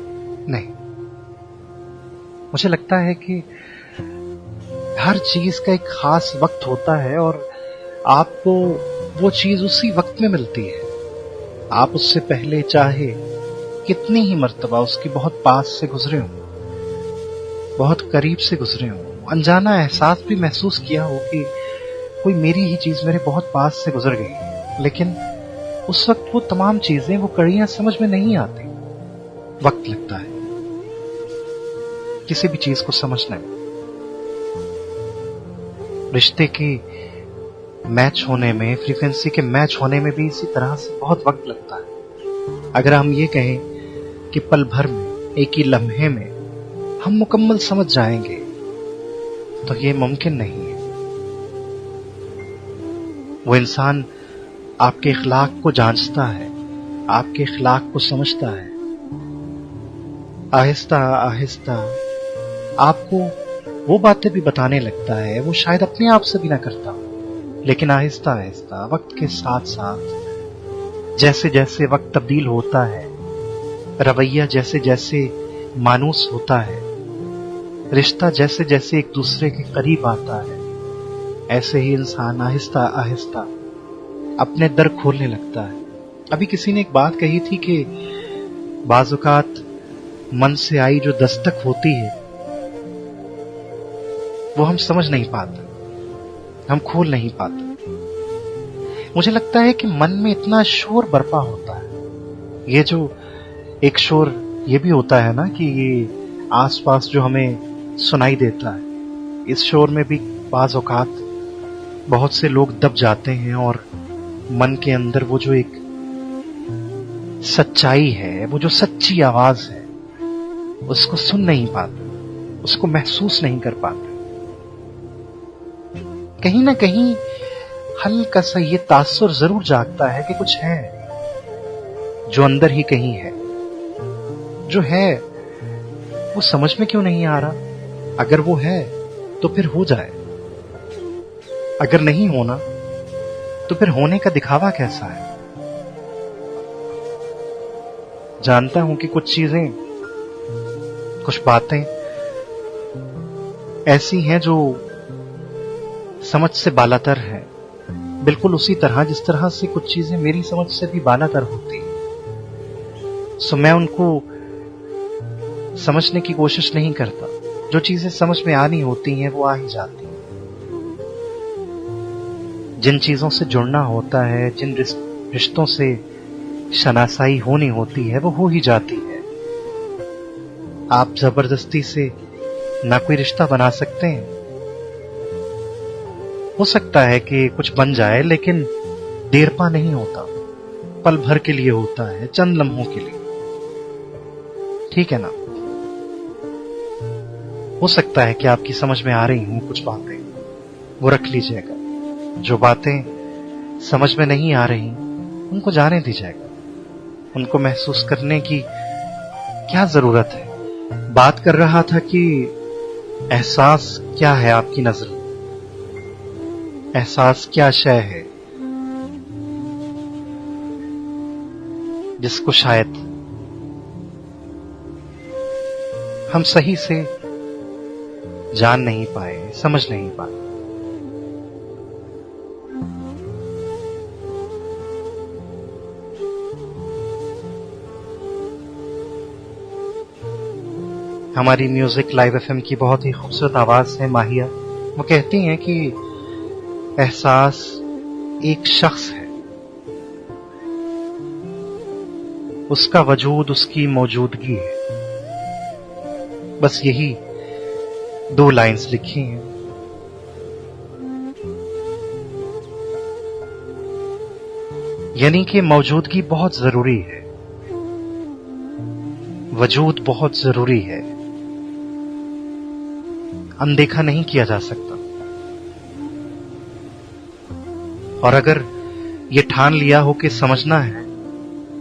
नहीं, मुझे लगता है कि हर चीज का एक खास वक्त होता है और आपको वो चीज उसी वक्त में मिलती है। आप उससे पहले चाहे कितनी ही मर्तबा उसकी बहुत पास से गुजरे हो, बहुत करीब से गुजरे हो, अनजाना एहसास भी महसूस किया हो कि कोई मेरी ही चीज मेरे बहुत पास से गुजर गई, लेकिन उस वक्त वो तमाम चीजें, वो कड़ियां समझ में नहीं आती। वक्त लगता है किसी भी चीज को समझने में। रिश्ते के मैच होने में, फ्रीक्वेंसी के मैच होने में भी इसी तरह से बहुत वक्त लगता है। अगर हम ये कहें कि पल भर में, एक ही लम्हे में हम मुकम्मल समझ जाएंगे, तो ये मुमकिन नहीं है। वो इंसान आपके इखलाक को जांचता है, आपके इखलाक को समझता है, आहिस्ता आहिस्ता आपको वो बातें भी बताने लगता है वो शायद अपने आप से भी ना करता, लेकिन आहिस्ता आहिस्ता वक्त के साथ साथ जैसे जैसे वक्त तब्दील होता है, रवैया जैसे जैसे मानूस होता है, रिश्ता जैसे जैसे एक दूसरे के करीब आता है, ऐसे ही इंसान आहिस्ता आहिस्ता अपने दर खोलने लगता है। अभी किसी ने एक बात कही थी कि बाज़ औक़ात मन से आई जो दस्तक होती है वो हम समझ नहीं पाते, हम खोल नहीं पाते। मुझे लगता है कि मन में इतना शोर बरपा होता है। ये जो एक शोर ये भी होता है ना कि ये आसपास जो हमें सुनाई देता है, इस शोर में भी बाज़ औक़ात बहुत से लोग दब जाते हैं और मन के अंदर वो जो एक सच्चाई है, वो जो सच्ची आवाज है, उसको सुन नहीं पाते, उसको महसूस नहीं कर पाते। कहीं ना कहीं हल्का सा ये तासुर जरूर जागता है कि कुछ है जो अंदर ही कहीं है, जो है वो समझ में क्यों नहीं आ रहा। अगर वो है तो फिर हो जाए, अगर नहीं होना तो फिर होने का दिखावा कैसा है। जानता हूं कि कुछ चीजें, कुछ बातें ऐसी हैं जो समझ से बालातर है, बिल्कुल उसी तरह जिस तरह से कुछ चीजें मेरी समझ से भी बालातर होती हैं। सो मैं उनको समझने की कोशिश नहीं करता। जो चीजें समझ में आनी होती हैं वो आ ही जाती हैं। जिन चीजों से जुड़ना होता है, जिन रिश्तों से शनासाई होनी होती है, वो हो ही जाती है। आप जबरदस्ती से ना कोई रिश्ता बना सकते हैं। हो सकता है कि कुछ बन जाए, लेकिन देर पा नहीं होता, पल भर के लिए होता है, चंद लम्हों के लिए। ठीक है ना? हो सकता है कि आपकी समझ में आ रही हूं कुछ बातें, वो रख लीजिएगा। जो बातें समझ में नहीं आ रही उनको जाने दीजिएगा। उनको महसूस करने की क्या जरूरत है। बात कर रहा था कि एहसास क्या है आपकी नजर में, एहसास क्या शय है जिसको शायद हम सही से जान नहीं पाए, समझ नहीं पाए। हमारी म्यूजिक लाइव एफएम की बहुत ही खूबसूरत आवाज है माहिया। वो कहती हैं कि एहसास एक शख्स है, उसका वजूद उसकी मौजूदगी है। बस यही 2 लाइंस लिखी हैं। यानी कि मौजूदगी बहुत जरूरी है, वजूद बहुत जरूरी है, अनदेखा नहीं किया जा सकता। और अगर ये ठान लिया हो कि समझना है,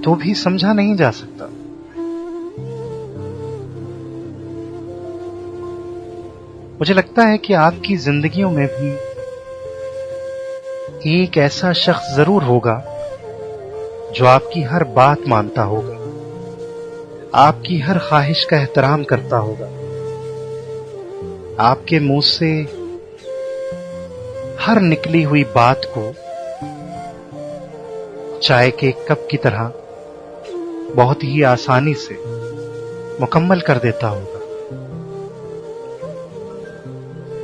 तो भी समझा नहीं जा सकता। मुझे लगता है कि आपकी जिंदगियों में भी एक ऐसा शख्स जरूर होगा जो आपकी हर बात मानता होगा, आपकी हर ख्वाहिश का एहतराम करता होगा, आपके मुंह से हर निकली हुई बात को चाय के कप की तरह बहुत ही आसानी से मुकम्मल कर देता होगा।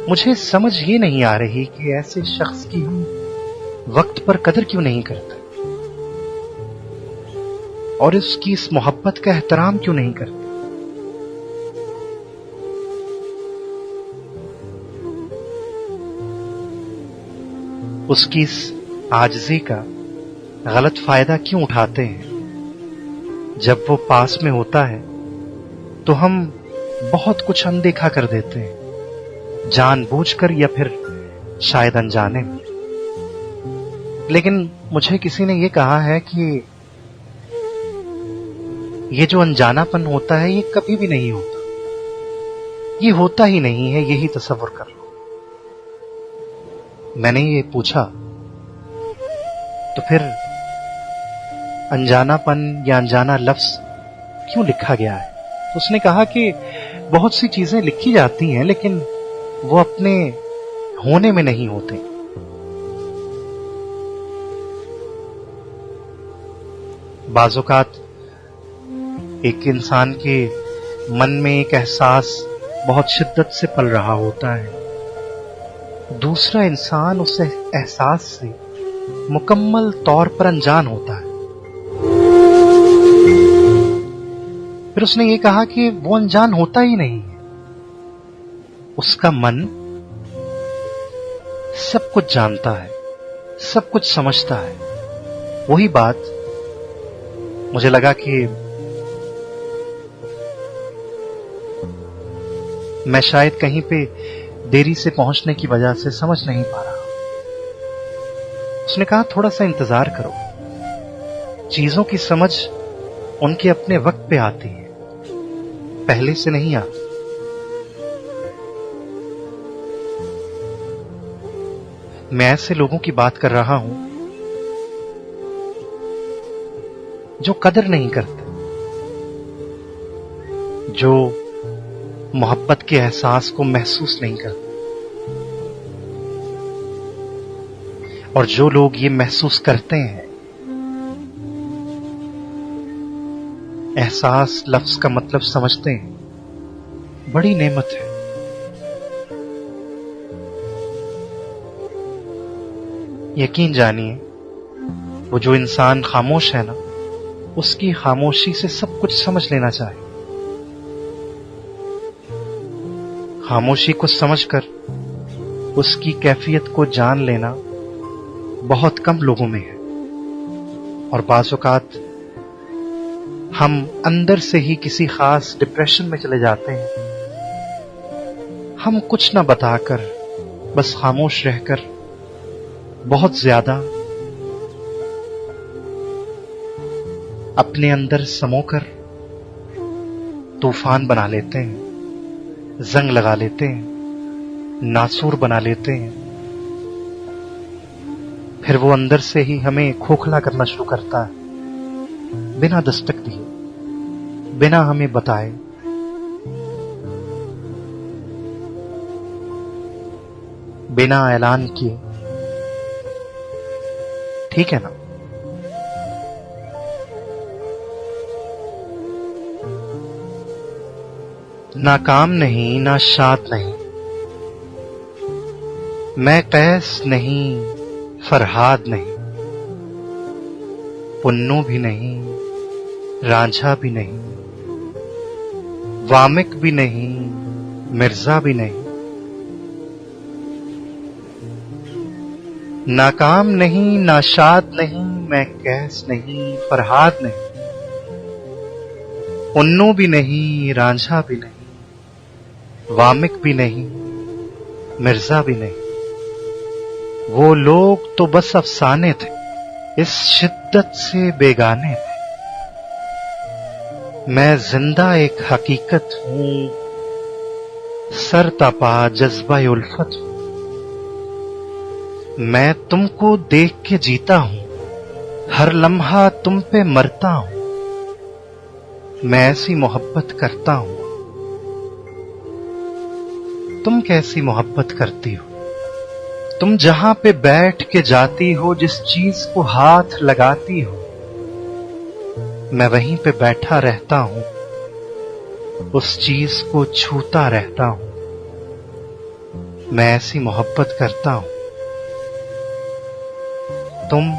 मुझे समझ ये नहीं आ रही कि ऐसे शख्स की हम वक्त पर कदर क्यों नहीं करते और उसकी इस मोहब्बत का एहतराम क्यों नहीं करते। उसकी इस आजिज़ी का गलत फायदा क्यों उठाते हैं। जब वो पास में होता है तो हम बहुत कुछ अनदेखा कर देते हैं, जानबूझकर या फिर शायद अनजाने में। लेकिन मुझे किसी ने ये कहा है कि ये जो अनजानापन होता है ये कभी भी नहीं होता, ये होता ही नहीं है, यही तसव्वुर कर लो। मैंने ये पूछा तो फिर अनजानापन या अनजाना लफ्ज क्यों लिखा गया है। उसने कहा कि बहुत सी चीजें लिखी जाती हैं लेकिन वो अपने होने में नहीं होते। बाज़ औक़ात एक इंसान के मन में एक एहसास बहुत शिद्दत से पल रहा होता है, दूसरा इंसान उस एहसास से मुकम्मल तौर पर अनजान होता है। फिर उसने ये कहा कि वो अनजान होता ही नहीं है, उसका मन सब कुछ जानता है, सब कुछ समझता है। वही बात मुझे लगा कि मैं शायद कहीं पे देरी से पहुंचने की वजह से समझ नहीं पा रहा। उसने कहा थोड़ा सा इंतजार करो, चीजों की समझ उनके अपने वक्त पे आती है, पहले से नहीं आती। मैं ऐसे लोगों की बात कर रहा हूं जो कदर नहीं करते, जो मोहब्बत के एहसास को महसूस नहीं करते। और जो लोग ये महसूस करते हैं, एहसास लफ्ज का मतलब समझते हैं, बड़ी नेमत है। यकीन जानिए, वो जो इंसान खामोश है ना, उसकी खामोशी से सब कुछ समझ लेना चाहिए। खामोशी को समझकर उसकी कैफियत को जान लेना बहुत कम लोगों में है। और बाज़ औक़ात हम अंदर से ही किसी खास डिप्रेशन में चले जाते हैं। हम कुछ ना बताकर, बस खामोश रहकर बहुत ज्यादा अपने अंदर समोकर तूफान बना लेते हैं, जंग लगा लेते हैं, नासूर बना लेते हैं। फिर वो अंदर से ही हमें खोखला करना शुरू करता है, बिना दस्तक दिए, बिना हमें बताए। बिना ऐलान किए। ठीक है ना। नाकाम नहीं, ना शाद नहीं, मैं कैस नहीं, फरहाद नहीं, पुन्नू भी नहीं, रांझा भी नहीं, वामिक भी नहीं, मिर्जा भी नहीं। नाकाम नहीं, नाशाद नहीं, मैं कैस नहीं, फरहाद नहीं, पुन्नू भी नहीं, रांझा भी नहीं, वामिक भी नहीं, मिर्जा भी नहीं। वो लोग तो बस अफसाने थे, इस शिद्दत से बेगाने थे। मैं जिंदा एक हकीकत हूं, सरतापा जज्बा उल्फत हूं। मैं तुमको देख के जीता हूं, हर लम्हा तुम पे मरता हूं। मैं ऐसी मोहब्बत करता हूं। तुम कैसी मोहब्बत करती हो? तुम जहां पे बैठ के जाती हो, जिस चीज को हाथ लगाती हो, मैं वहीं पे बैठा रहता हूं, उस चीज को छूता रहता हूं। मैं ऐसी मोहब्बत करता हूं। तुम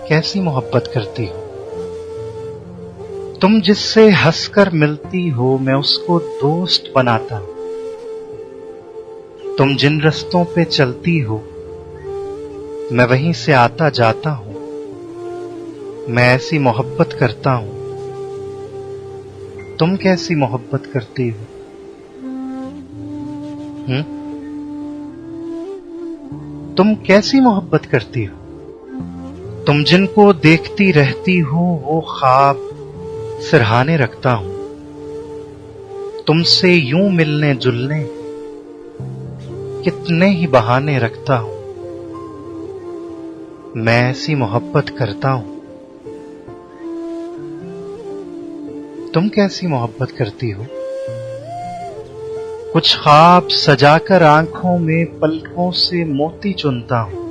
कैसी मोहब्बत करती हो? तुम जिससे हंसकर मिलती हो, मैं उसको दोस्त बनाता हूं। तुम जिन रास्तों पे चलती हो, मैं वहीं से आता जाता हूं। मैं ऐसी मोहब्बत करता हूं। तुम कैसी मोहब्बत करती हो? तुम कैसी मोहब्बत करती हो? तुम जिनको देखती रहती हो, वो ख्वाब सिरहाने रखता हूं। तुमसे यूं मिलने जुलने कितने ही बहाने रखता हूं। मैं ऐसी मोहब्बत करता हूं। तुम कैसी मोहब्बत करती हो? कुछ ख्वाब सजाकर आंखों में पलकों से मोती चुनता हूं।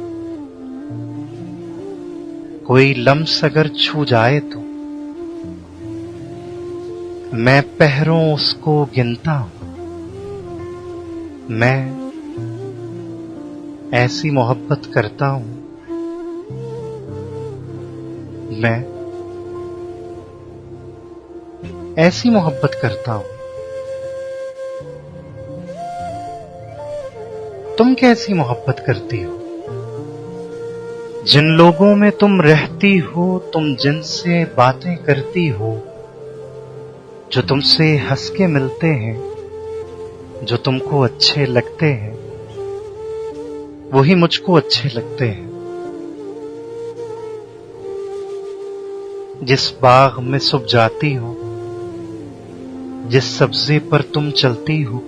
कोई लम्स अगर छू जाए तो मैं पहरों उसको गिनता हूं। मैं ऐसी मोहब्बत करता हूं। मैं ऐसी मोहब्बत करता हूं। तुम कैसी मोहब्बत करती हो? जिन लोगों में तुम रहती हो, तुम जिनसे बातें करती हो, जो तुमसे हंस के मिलते हैं, जो तुमको अच्छे लगते हैं, वही मुझको अच्छे लगते हैं। जिस बाग में सुबह जाती हो, जिस सब्जे पर तुम चलती हो,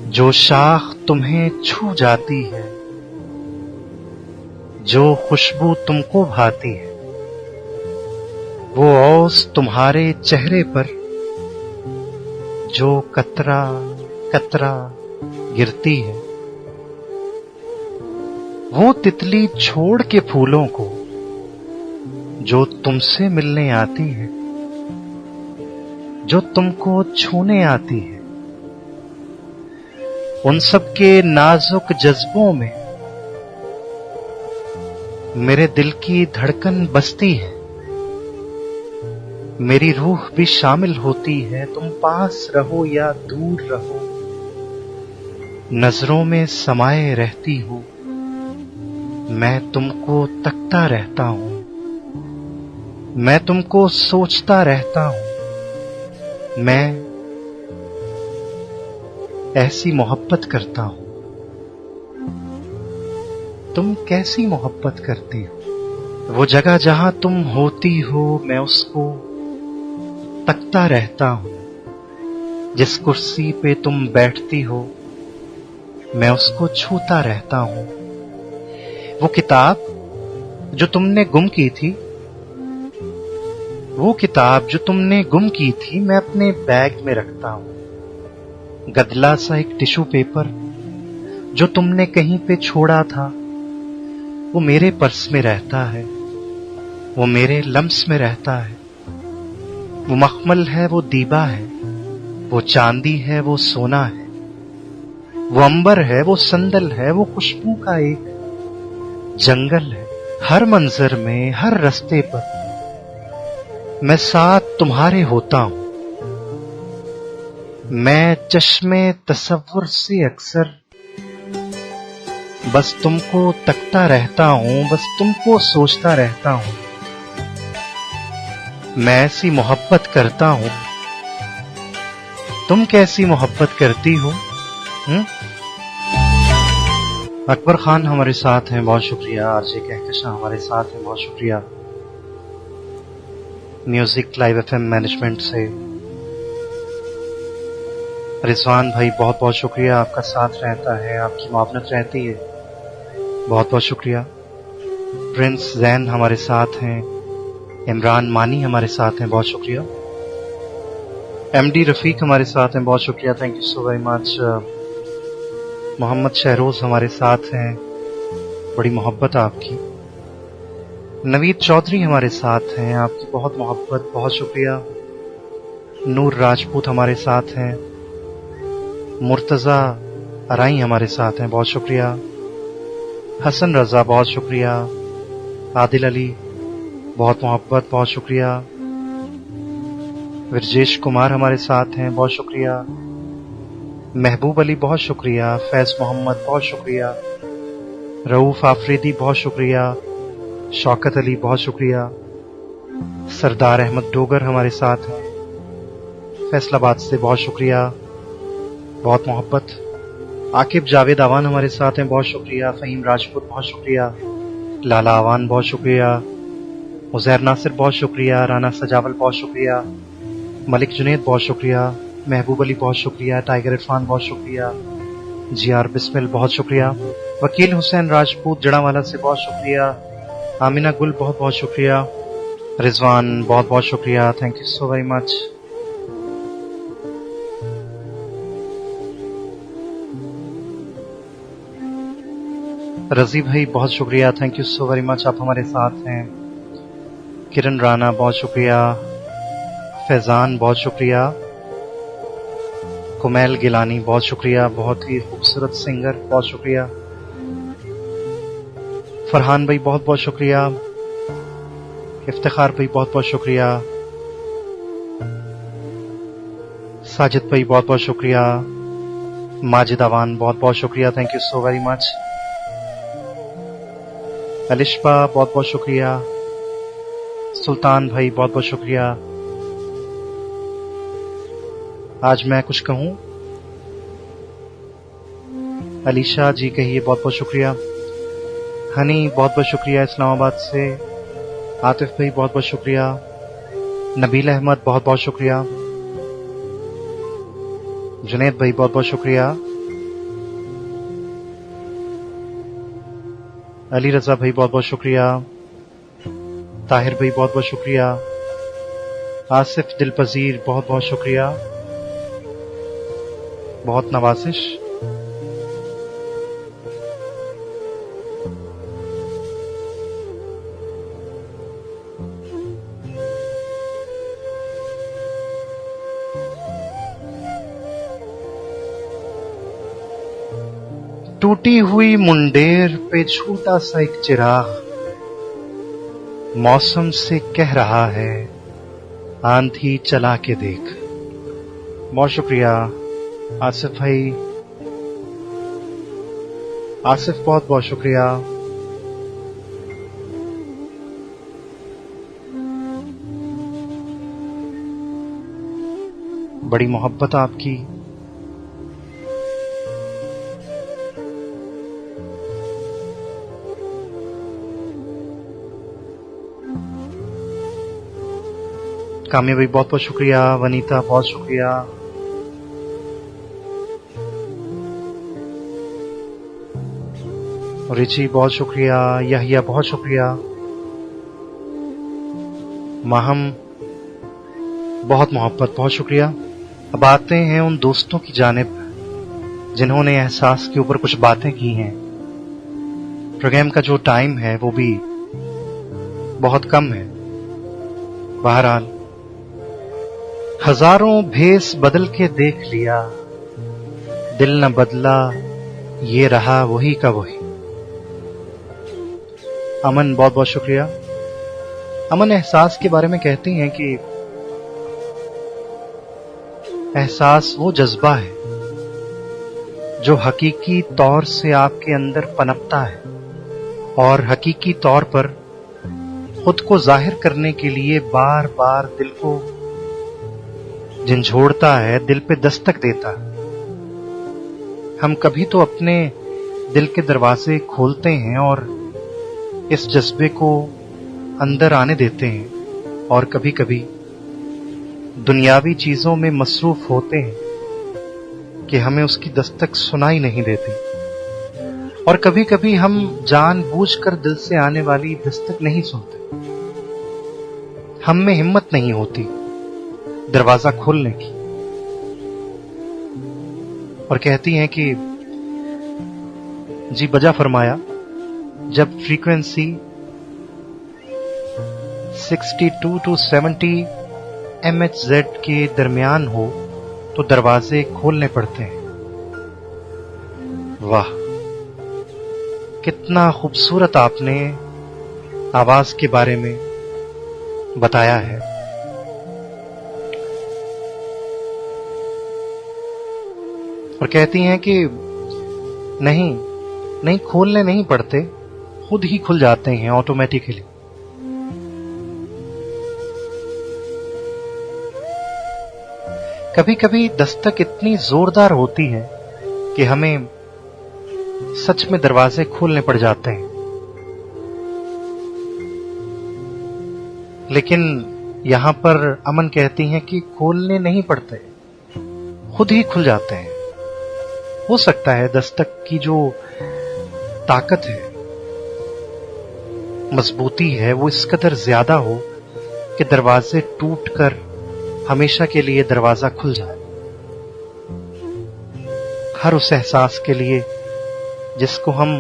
जो शाख तुम्हें छू जाती है, जो खुशबू तुमको भाती है, वो ओस तुम्हारे चेहरे पर जो कतरा कतरा गिरती है, वो तितली छोड़ के फूलों को जो तुमसे मिलने आती है, जो तुमको छूने आती है, उन सब के नाजुक जज्बों में मेरे दिल की धड़कन बसती है। मेरी रूह भी शामिल होती है। तुम पास रहो या दूर रहो, नजरों में समाये रहती हो। मैं तुमको तकता रहता हूं। मैं तुमको सोचता रहता हूं। मैं ऐसी मोहब्बत करता हूं। तुम कैसी मोहब्बत करती हो? वो जगह जहां तुम होती हो, मैं उसको तकता रहता हूं। जिस कुर्सी पे तुम बैठती हो, मैं उसको छूता रहता हूं। वो किताब जो तुमने गुम की थी, वो किताब जो तुमने गुम की थी, मैं अपने बैग में रखता हूं। गदला सा एक टिश्यू पेपर जो तुमने कहीं पे छोड़ा था, वो मेरे पर्स में रहता है। वो मेरे लम्स में रहता है। वो मखमल है, वो दीबा है, वो चांदी है, वो सोना है, वो अंबर है, वो संदल है, वो खुशबू का एक जंगल है। हर मंजर में, हर रास्ते पर मैं साथ तुम्हारे होता हूं। मैं चश्मे तसव्वुर से अक्सर बस तुमको तकता रहता हूं, बस तुमको सोचता रहता हूं। मैं ऐसी मोहब्बत करता हूं। तुम कैसी मोहब्बत करती हो? अकबर खान हमारे साथ हैं, बहुत शुक्रिया। आरजे कहकशां हमारे साथ हैं, बहुत शुक्रिया। म्यूजिक लाइव FM मैनेजमेंट से रिजवान भाई बहुत बहुत शुक्रिया, आपका साथ रहता है, आपकी मुआवनत रहती है, बहुत बहुत शुक्रिया। प्रिंस जैन हमारे साथ हैं, इमरान मानी हमारे साथ हैं, बहुत शुक्रिया। एमडी रफीक हमारे साथ हैं, बहुत शुक्रिया, thank you so very much. Mohammad Shahroz हमारे साथ हैं, बड़ी मोहब्बत आपकी। नवीद चौधरी हमारे साथ हैं, आपकी बहुत मोहब्बत, बहुत शुक्रिया। नूर राजपूत हमारे साथ हैं, मुर्तज़ा अराई हमारे साथ हैं, बहुत शुक्रिया। हसन रजा बहुत शुक्रिया। आदिल अली बहुत मोहब्बत, बहुत शुक्रिया। विरजेश कुमार हमारे साथ हैं, बहुत शुक्रिया। महबूब अली बहुत शुक्रिया। फैज मोहम्मद बहुत शुक्रिया। रऊफ आफरीदी बहुत शुक्रिया। शौकत अली बहुत शुक्रिया। सरदार अहमद डोगर हमारे साथ हैं, फैसलाबाद से, बहुत शुक्रिया, बहुत मोहब्बत। आकिब जावेद आवान हमारे साथ हैं, बहुत शुक्रिया। फ़हीम राजपूत बहुत शुक्रिया। लाला आवान बहुत शुक्रिया। उज़ैर नासिर बहुत शुक्रिया। राना सजावल बहुत शुक्रिया। मलिक जुनेद बहुत शुक्रिया। महबूब अली बहुत शुक्रिया। टाइगर इरफान बहुत शुक्रिया। जीआर बिस्मिल बहुत शुक्रिया। वकील हुसैन राजपूत जड़ावाला से बहुत शुक्रिया। आमिना गुल बहुत बहुत शुक्रिया। रिजवान बहुत बहुत शुक्रिया, thank you so very much. रजी भाई बहुत शुक्रिया, thank you so very much, आप हमारे साथ हैं। किरण राणा बहुत शुक्रिया। फैजान बहुत शुक्रिया। कुमैल गिलानी बहुत शुक्रिया, बहुत ही खूबसूरत सिंगर, बहुत शुक्रिया। फरहान भाई बहुत बहुत शुक्रिया। इफ्तिखार भाई बहुत बहुत शुक्रिया। साजिद भाई बहुत बहुत शुक्रिया। माजिद अवान बहुत बहुत शुक्रिया, thank you so very much. Alishba बहुत बहुत शुक्रिया। सुल्तान भाई बहुत बहुत शुक्रिया। आज मैं कुछ कहूं? अलीशा जी कहिए, बहुत बहुत शुक्रिया। हनी बहुत बहुत शुक्रिया इस्लामाबाद से। आतिफ भाई बहुत बहुत शुक्रिया। नबील अहमद बहुत बहुत शुक्रिया। जुनेद भाई बहुत बहुत शुक्रिया। अली रजा भाई बहुत बहुत शुक्रिया। ताहिर भाई बहुत बहुत शुक्रिया। आसिफ दिलपजीर बहुत बहुत शुक्रिया, बहुत नवाजिश। टूटी हुई मुंडेर पे छोटा सा एक चिराग मौसम से कह रहा है, आंधी चला के देख। बहुत शुक्रिया आसिफ भाई। आसिफ बहुत बहुत शुक्रिया। बड़ी मोहब्बत आपकी। काम्या भाई बहुत बहुत शुक्रिया। वनीता बहुत शुक्रिया। रिची बहुत शुक्रिया। यहिया बहुत शुक्रिया। माहम बहुत मोहब्बत, बहुत शुक्रिया। अब आते हैं उन दोस्तों की जानिब जिन्होंने एहसास के ऊपर कुछ बातें की हैं। प्रोग्राम का जो टाइम है वो भी बहुत कम है। बहरहाल हजारों भेस बदल के देख लिया, दिल न बदला, ये रहा वही का वही। अमन बहुत बहुत शुक्रिया। अमन एहसास के बारे में कहती हैं कि एहसास वो जज्बा है जो हकीकी तौर से आपके अंदर पनपता है और हकीकी तौर पर खुद को जाहिर करने के लिए बार बार दिल को झंझोड़ता है, दिल पे दस्तक देता है। हम कभी तो अपने दिल के दरवाजे खोलते हैं और इस जज्बे को अंदर आने देते हैं, और कभी कभी दुनियावी चीजों में मसरूफ होते हैं कि हमें उसकी दस्तक सुनाई नहीं देती, और कभी कभी हम जानबूझकर दिल से आने वाली दस्तक नहीं सुनते। हम में हिम्मत नहीं होती दरवाजा खोलने की, और कहती हैं कि जी बजा फरमाया, जब फ्रीक्वेंसी 62 to 70 MHz के दरमियान हो तो दरवाजे खोलने पड़ते हैं। वाह, कितना खूबसूरत आपने आवाज के बारे में बताया है। और कहती हैं कि नहीं खोलने नहीं पड़ते, खुद ही खुल जाते हैं ऑटोमेटिकली। कभी कभी दस्तक इतनी जोरदार होती है कि हमें सच में दरवाजे खोलने पड़ जाते हैं, लेकिन यहां पर अमन कहती हैं कि खोलने नहीं पड़ते, खुद ही खुल जाते हैं। हो सकता है दस्तक की जो ताकत है, मजबूती है, वो इस कदर ज्यादा हो कि दरवाजे टूटकर हमेशा के लिए दरवाजा खुल जाए। हर उस एहसास के लिए जिसको हम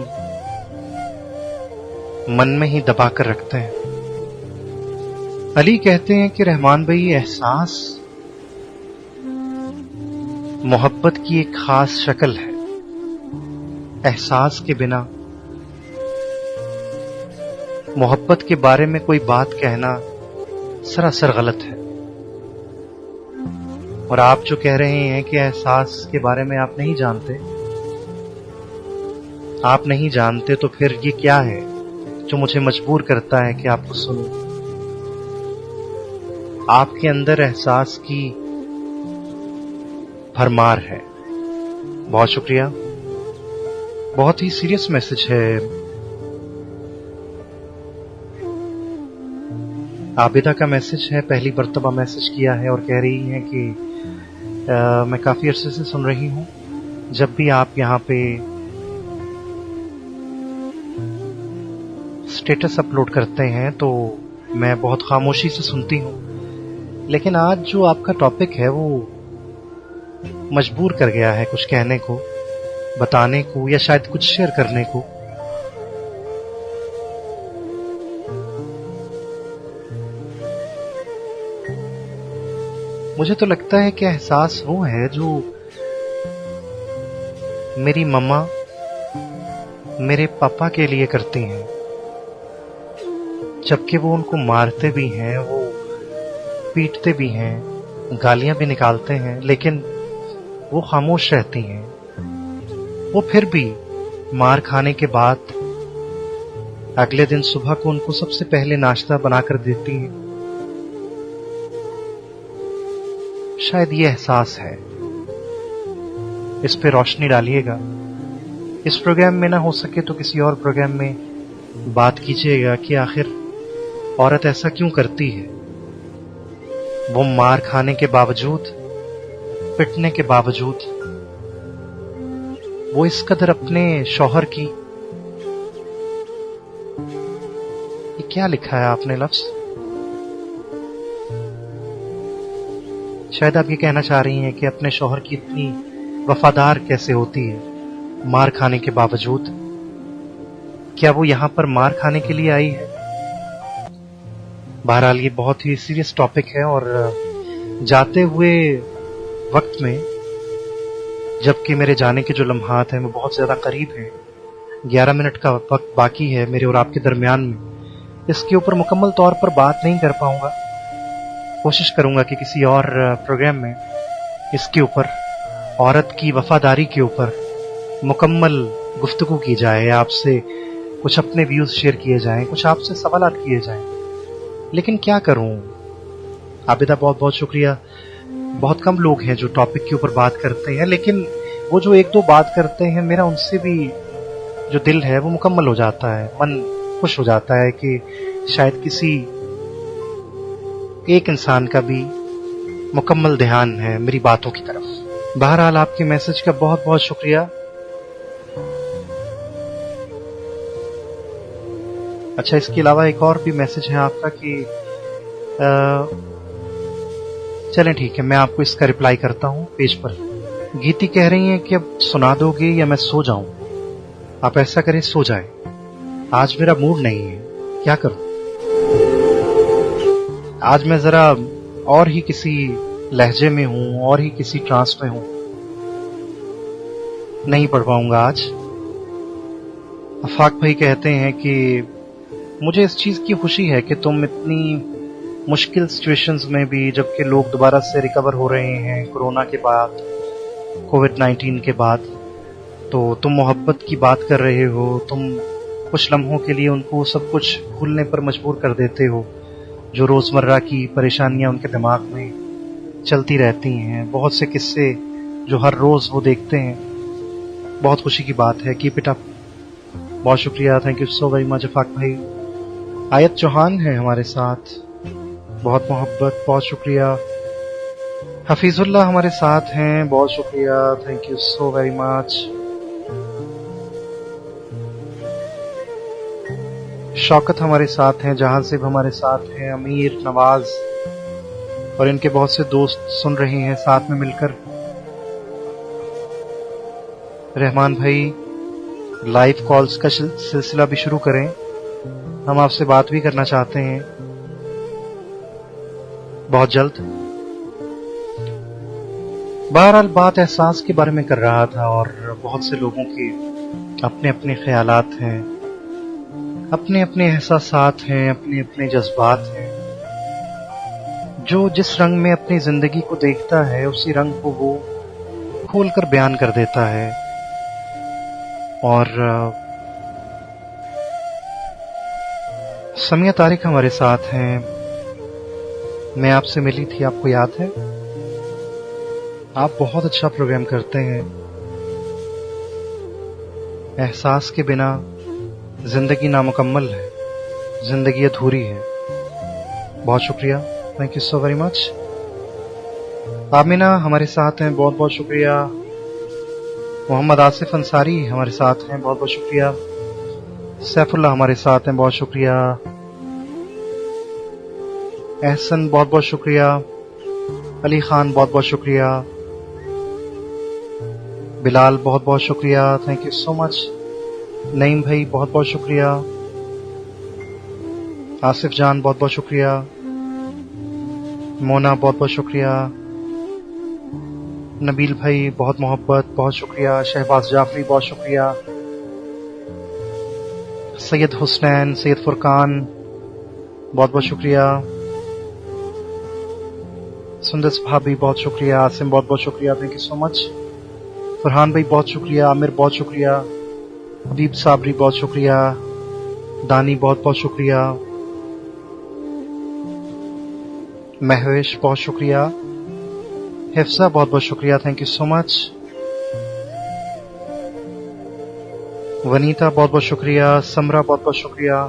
मन में ही दबा कर रखते हैं। अली कहते हैं कि रहमान भाई, एहसास मोहब्बत की एक खास शक्ल है। एहसास के बिना मोहब्बत के बारे में कोई बात कहना सरासर गलत है। और आप जो कह रहे हैं कि एहसास के बारे में आप नहीं जानते, तो फिर ये क्या है जो मुझे मजबूर करता है कि आपको सुनूं? आपके अंदर एहसास की भरमार है। बहुत शुक्रिया, बहुत ही सीरियस मैसेज है। आबिदा का मैसेज है, पहली मर्तबा मैसेज किया है और कह रही है कि मैं काफी अरसे से सुन रही हूं। जब भी आप यहाँ पे स्टेटस अपलोड करते हैं तो मैं बहुत खामोशी से सुनती हूँ, लेकिन आज जो आपका टॉपिक है वो मजबूर कर गया है कुछ कहने को, बताने को, या शायद कुछ शेयर करने को। मुझे तो लगता है कि एहसास वो है जो मेरी मम्मा मेरे पापा के लिए करती हैं, जबकि वो उनको मारते भी हैं, वो पीटते भी हैं, गालियां भी निकालते हैं, लेकिन वो खामोश रहती हैं। वो फिर भी मार खाने के बाद अगले दिन सुबह को उनको सबसे पहले नाश्ता बनाकर देती हैं। शायद ये एहसास है। इस पे रोशनी डालिएगा। इस प्रोग्राम में ना हो सके तो किसी और प्रोग्राम में बात कीजिएगा कि आखिर औरत ऐसा क्यों करती है। वो मार खाने के बावजूद, पिटने के बावजूद, वो इस कदर अपने शौहर की, ये क्या लिखा है आपने लफ्ज? शायद आप ये कहना चाह रही हैं कि अपने शौहर की इतनी वफादार कैसे होती है मार खाने के बावजूद। क्या वो यहां पर मार खाने के लिए आई है? बहरहाल ये बहुत ही सीरियस टॉपिक है, और जाते हुए वक्त में, जबकि मेरे जाने के जो लम्हात हैं वो बहुत ज्यादा करीब हैं, 11 मिनट का वक्त बाकी है मेरे और आपके दरमियान में, इसके ऊपर मुकम्मल तौर पर बात नहीं कर पाऊंगा। कोशिश करूंगा कि किसी और प्रोग्राम में इसके ऊपर, औरत की वफादारी के ऊपर मुकम्मल गुफ्तगू की जाए, आपसे कुछ अपने व्यूज शेयर किए जाएं, कुछ आपसे सवालात किए जाएं। लेकिन क्या करूं आबिदा, बहुत बहुत शुक्रिया। बहुत कम लोग हैं जो टॉपिक के ऊपर बात करते हैं, लेकिन वो जो एक दो बात करते हैं, मेरा उनसे भी जो दिल है वो मुकम्मल हो जाता है, मन खुश हो जाता है कि शायद किसी एक इंसान का भी मुकम्मल ध्यान है मेरी बातों की तरफ। बहरहाल आपके मैसेज का बहुत बहुत शुक्रिया। अच्छा, इसके अलावा एक और भी मैसेज है आपका कि चलें ठीक है, मैं आपको इसका रिप्लाई करता हूं पेज पर। गीती कह रही हैं कि अब सुना दोगे या मैं सो जाऊं? आप ऐसा करें, सो जाए, आज मेरा मूड नहीं है, क्या करूं? आज मैं जरा और ही किसी लहजे में हूं, और ही किसी ट्रांस में हूं, नहीं पढ़ पाऊंगा आज। अफाक भाई कहते हैं कि मुझे इस चीज की खुशी है कि तुम इतनी मुश्किल सिचुएशंस में भी, जबकि लोग दोबारा से रिकवर हो रहे हैं कोरोना के बाद, कोविड-19 के बाद, तो तुम मोहब्बत की बात कर रहे हो। तुम कुछ लम्हों के लिए उनको सब कुछ भूलने पर मजबूर कर देते हो, जो रोजमर्रा की परेशानियां उनके दिमाग में चलती रहती हैं। बहुत से किस्से जो हर रोज वो देखते हैं। बहुत खुशी की बात है, कीप इट अप। बहुत शुक्रिया, thank you so very much Afaq भाई। आयत चौहान है हमारे साथ, बहुत मोहब्बत, बहुत शुक्रिया। हफीजुल्लाह हमारे साथ हैं, बहुत शुक्रिया, thank you so very much. Shaukat हमारे साथ हैं, जहां से हमारे साथ हैं, अमीर, नवाज और इनके बहुत से दोस्त सुन रहे हैं साथ में मिलकर। रहमान भाई, लाइव कॉल्स का सिलसिला भी शुरू करें, हम आपसे बात भी करना चाहते हैं बहुत जल्द। बहरहाल बात एहसास के बारे में कर रहा था, और बहुत से लोगों के अपने अपने ख्यालात हैं, अपने अपने एहसासात हैं, अपने अपने जज्बात हैं। जो जिस रंग में अपनी जिंदगी को देखता है, उसी रंग को वो खोलकर बयान कर देता है। और समिया तारिक हमारे साथ हैं। मैं आपसे मिली थी, आपको याद है? आप बहुत अच्छा प्रोग्राम करते हैं। एहसास के बिना जिंदगी नामुकम्मल है, जिंदगी अधूरी है। बहुत शुक्रिया, thank you so very much. Amina हमारे साथ हैं, बहुत बहुत शुक्रिया। मोहम्मद आसिफ अंसारी हमारे साथ हैं, बहुत बहुत शुक्रिया। सैफुल्लाह हमारे साथ हैं, बहुत शुक्रिया। एहसन बहुत बहुत शुक्रिया। अली खान बहुत बहुत शुक्रिया। बिलाल बहुत बहुत शुक्रिया, thank you so much. Naeem भाई बहुत बहुत शुक्रिया। आसिफ जान बहुत बहुत शुक्रिया। मोना बहुत बहुत शुक्रिया। नबील भाई बहुत मोहब्बत, बहुत शुक्रिया। शहबाज जाफरी बहुत शुक्रिया। सैयद हुसनैन, सैयद फुरकान बहुत बहुत शुक्रिया। सुंदस भाभी बहुत शुक्रिया। आसिम बहुत बहुत शुक्रिया, thank you so much. Farhan भाई बहुत शुक्रिया। आमिर बहुत शुक्रिया। दीप साबरी बहुत शुक्रिया। दानी बहुत बहुत शुक्रिया। महवेश बहुत शुक्रिया। हिफ्सा बहुत बहुत शुक्रिया, thank you so much. Vanita बहुत बहुत शुक्रिया। समरा बहुत बहुत शुक्रिया।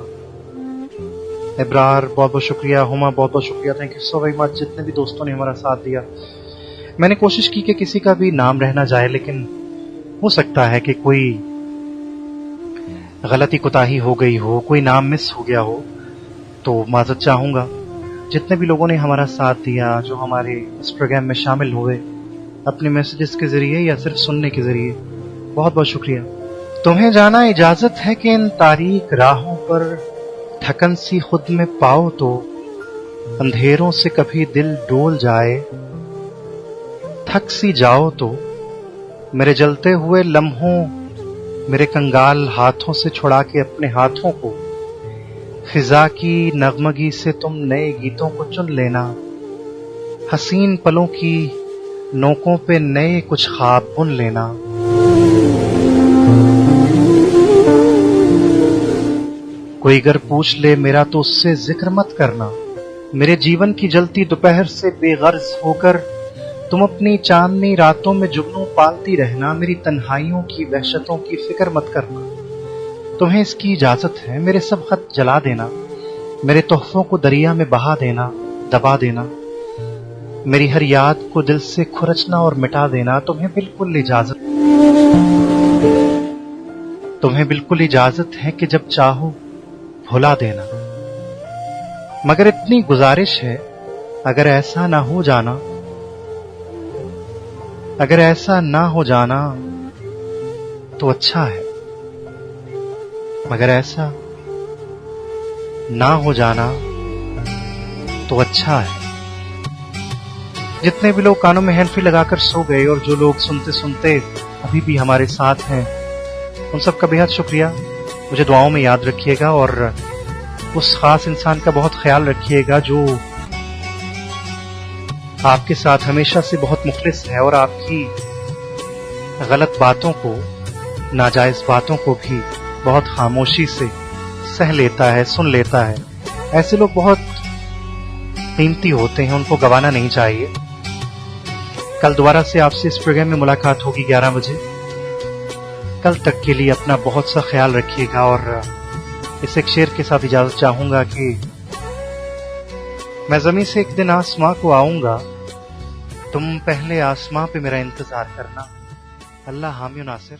इब्रार बहुत बहुत शुक्रिया। हुमा बहुत बहुत शुक्रिया, thank you so very much. जितने भी दोस्तों ने हमारा साथ दिया, मैंने कोशिश की कि किसी का भी नाम रहना जाए, लेकिन हो सकता है कि कोई गलती कोताही हो गई हो, कोई नाम मिस हो गया हो, तो माजरत चाहूंगा। जितने भी लोगों ने हमारा साथ दिया, जो हमारे इस प्रोग्राम में शामिल हुए अपने मैसेजेस के जरिए या सिर्फ सुनने के जरिए, बहुत बहुत शुक्रिया। तुम्हें जाना इजाजत है कि इन तारीक राहों पर थकन सी खुद में पाओ तो अंधेरों से कभी दिल डोल जाए। थक सी जाओ तो मेरे जलते हुए लम्हों, मेरे कंगाल हाथों से छुड़ा के अपने हाथों को फिजा की नगमगी से तुम नए गीतों को चुन लेना। हसीन पलों की नोकों पे नए कुछ ख्वाब बुन लेना। कोई अगर पूछ ले मेरा तो उससे जिक्र मत करना। मेरे जीवन की जलती दोपहर से बेगर्ज होकर तुम अपनी चांदनी रातों में जुगनू पालती रहना। मेरी तन्हाइयों की वहशतों की फिक्र मत करना। तुम्हें इसकी इजाजत है, मेरे सब खत जला देना। मेरे तोहफों को दरिया में बहा देना, दबा देना। मेरी हर याद को दिल से खुरचना और मिटा देना तुम्हें बिल्कुल इजाजत है कि जब चाहो भुला देना। मगर इतनी गुजारिश है, अगर ऐसा ना हो जाना तो अच्छा है। मगर ऐसा ना हो जाना तो अच्छा है। जितने भी लोग कानों में हैंडफ्री लगाकर सो गए और जो लोग सुनते सुनते अभी भी हमारे साथ हैं, उन सबका बेहद शुक्रिया। मुझे दुआओं में याद रखिएगा और उस खास इंसान का बहुत ख्याल रखिएगा जो आपके साथ हमेशा से बहुत मुखलिस है और आपकी गलत बातों को, नाजायज बातों को भी बहुत खामोशी से सह लेता है, सुन लेता है। ऐसे लोग बहुत कीमती होते हैं, उनको गंवाना नहीं चाहिए। कल दोबारा से आपसे इस प्रोग्राम में मुलाकात होगी 11 बजे। कल तक के लिए अपना बहुत सा ख्याल रखिएगा और इस एक शेर के साथ इजाजत चाहूंगा कि मैं ज़मीं से एक दिन आसमां को आऊंगा, तुम पहले आसमां पे मेरा इंतजार करना। अल्लाह हामी नासिर।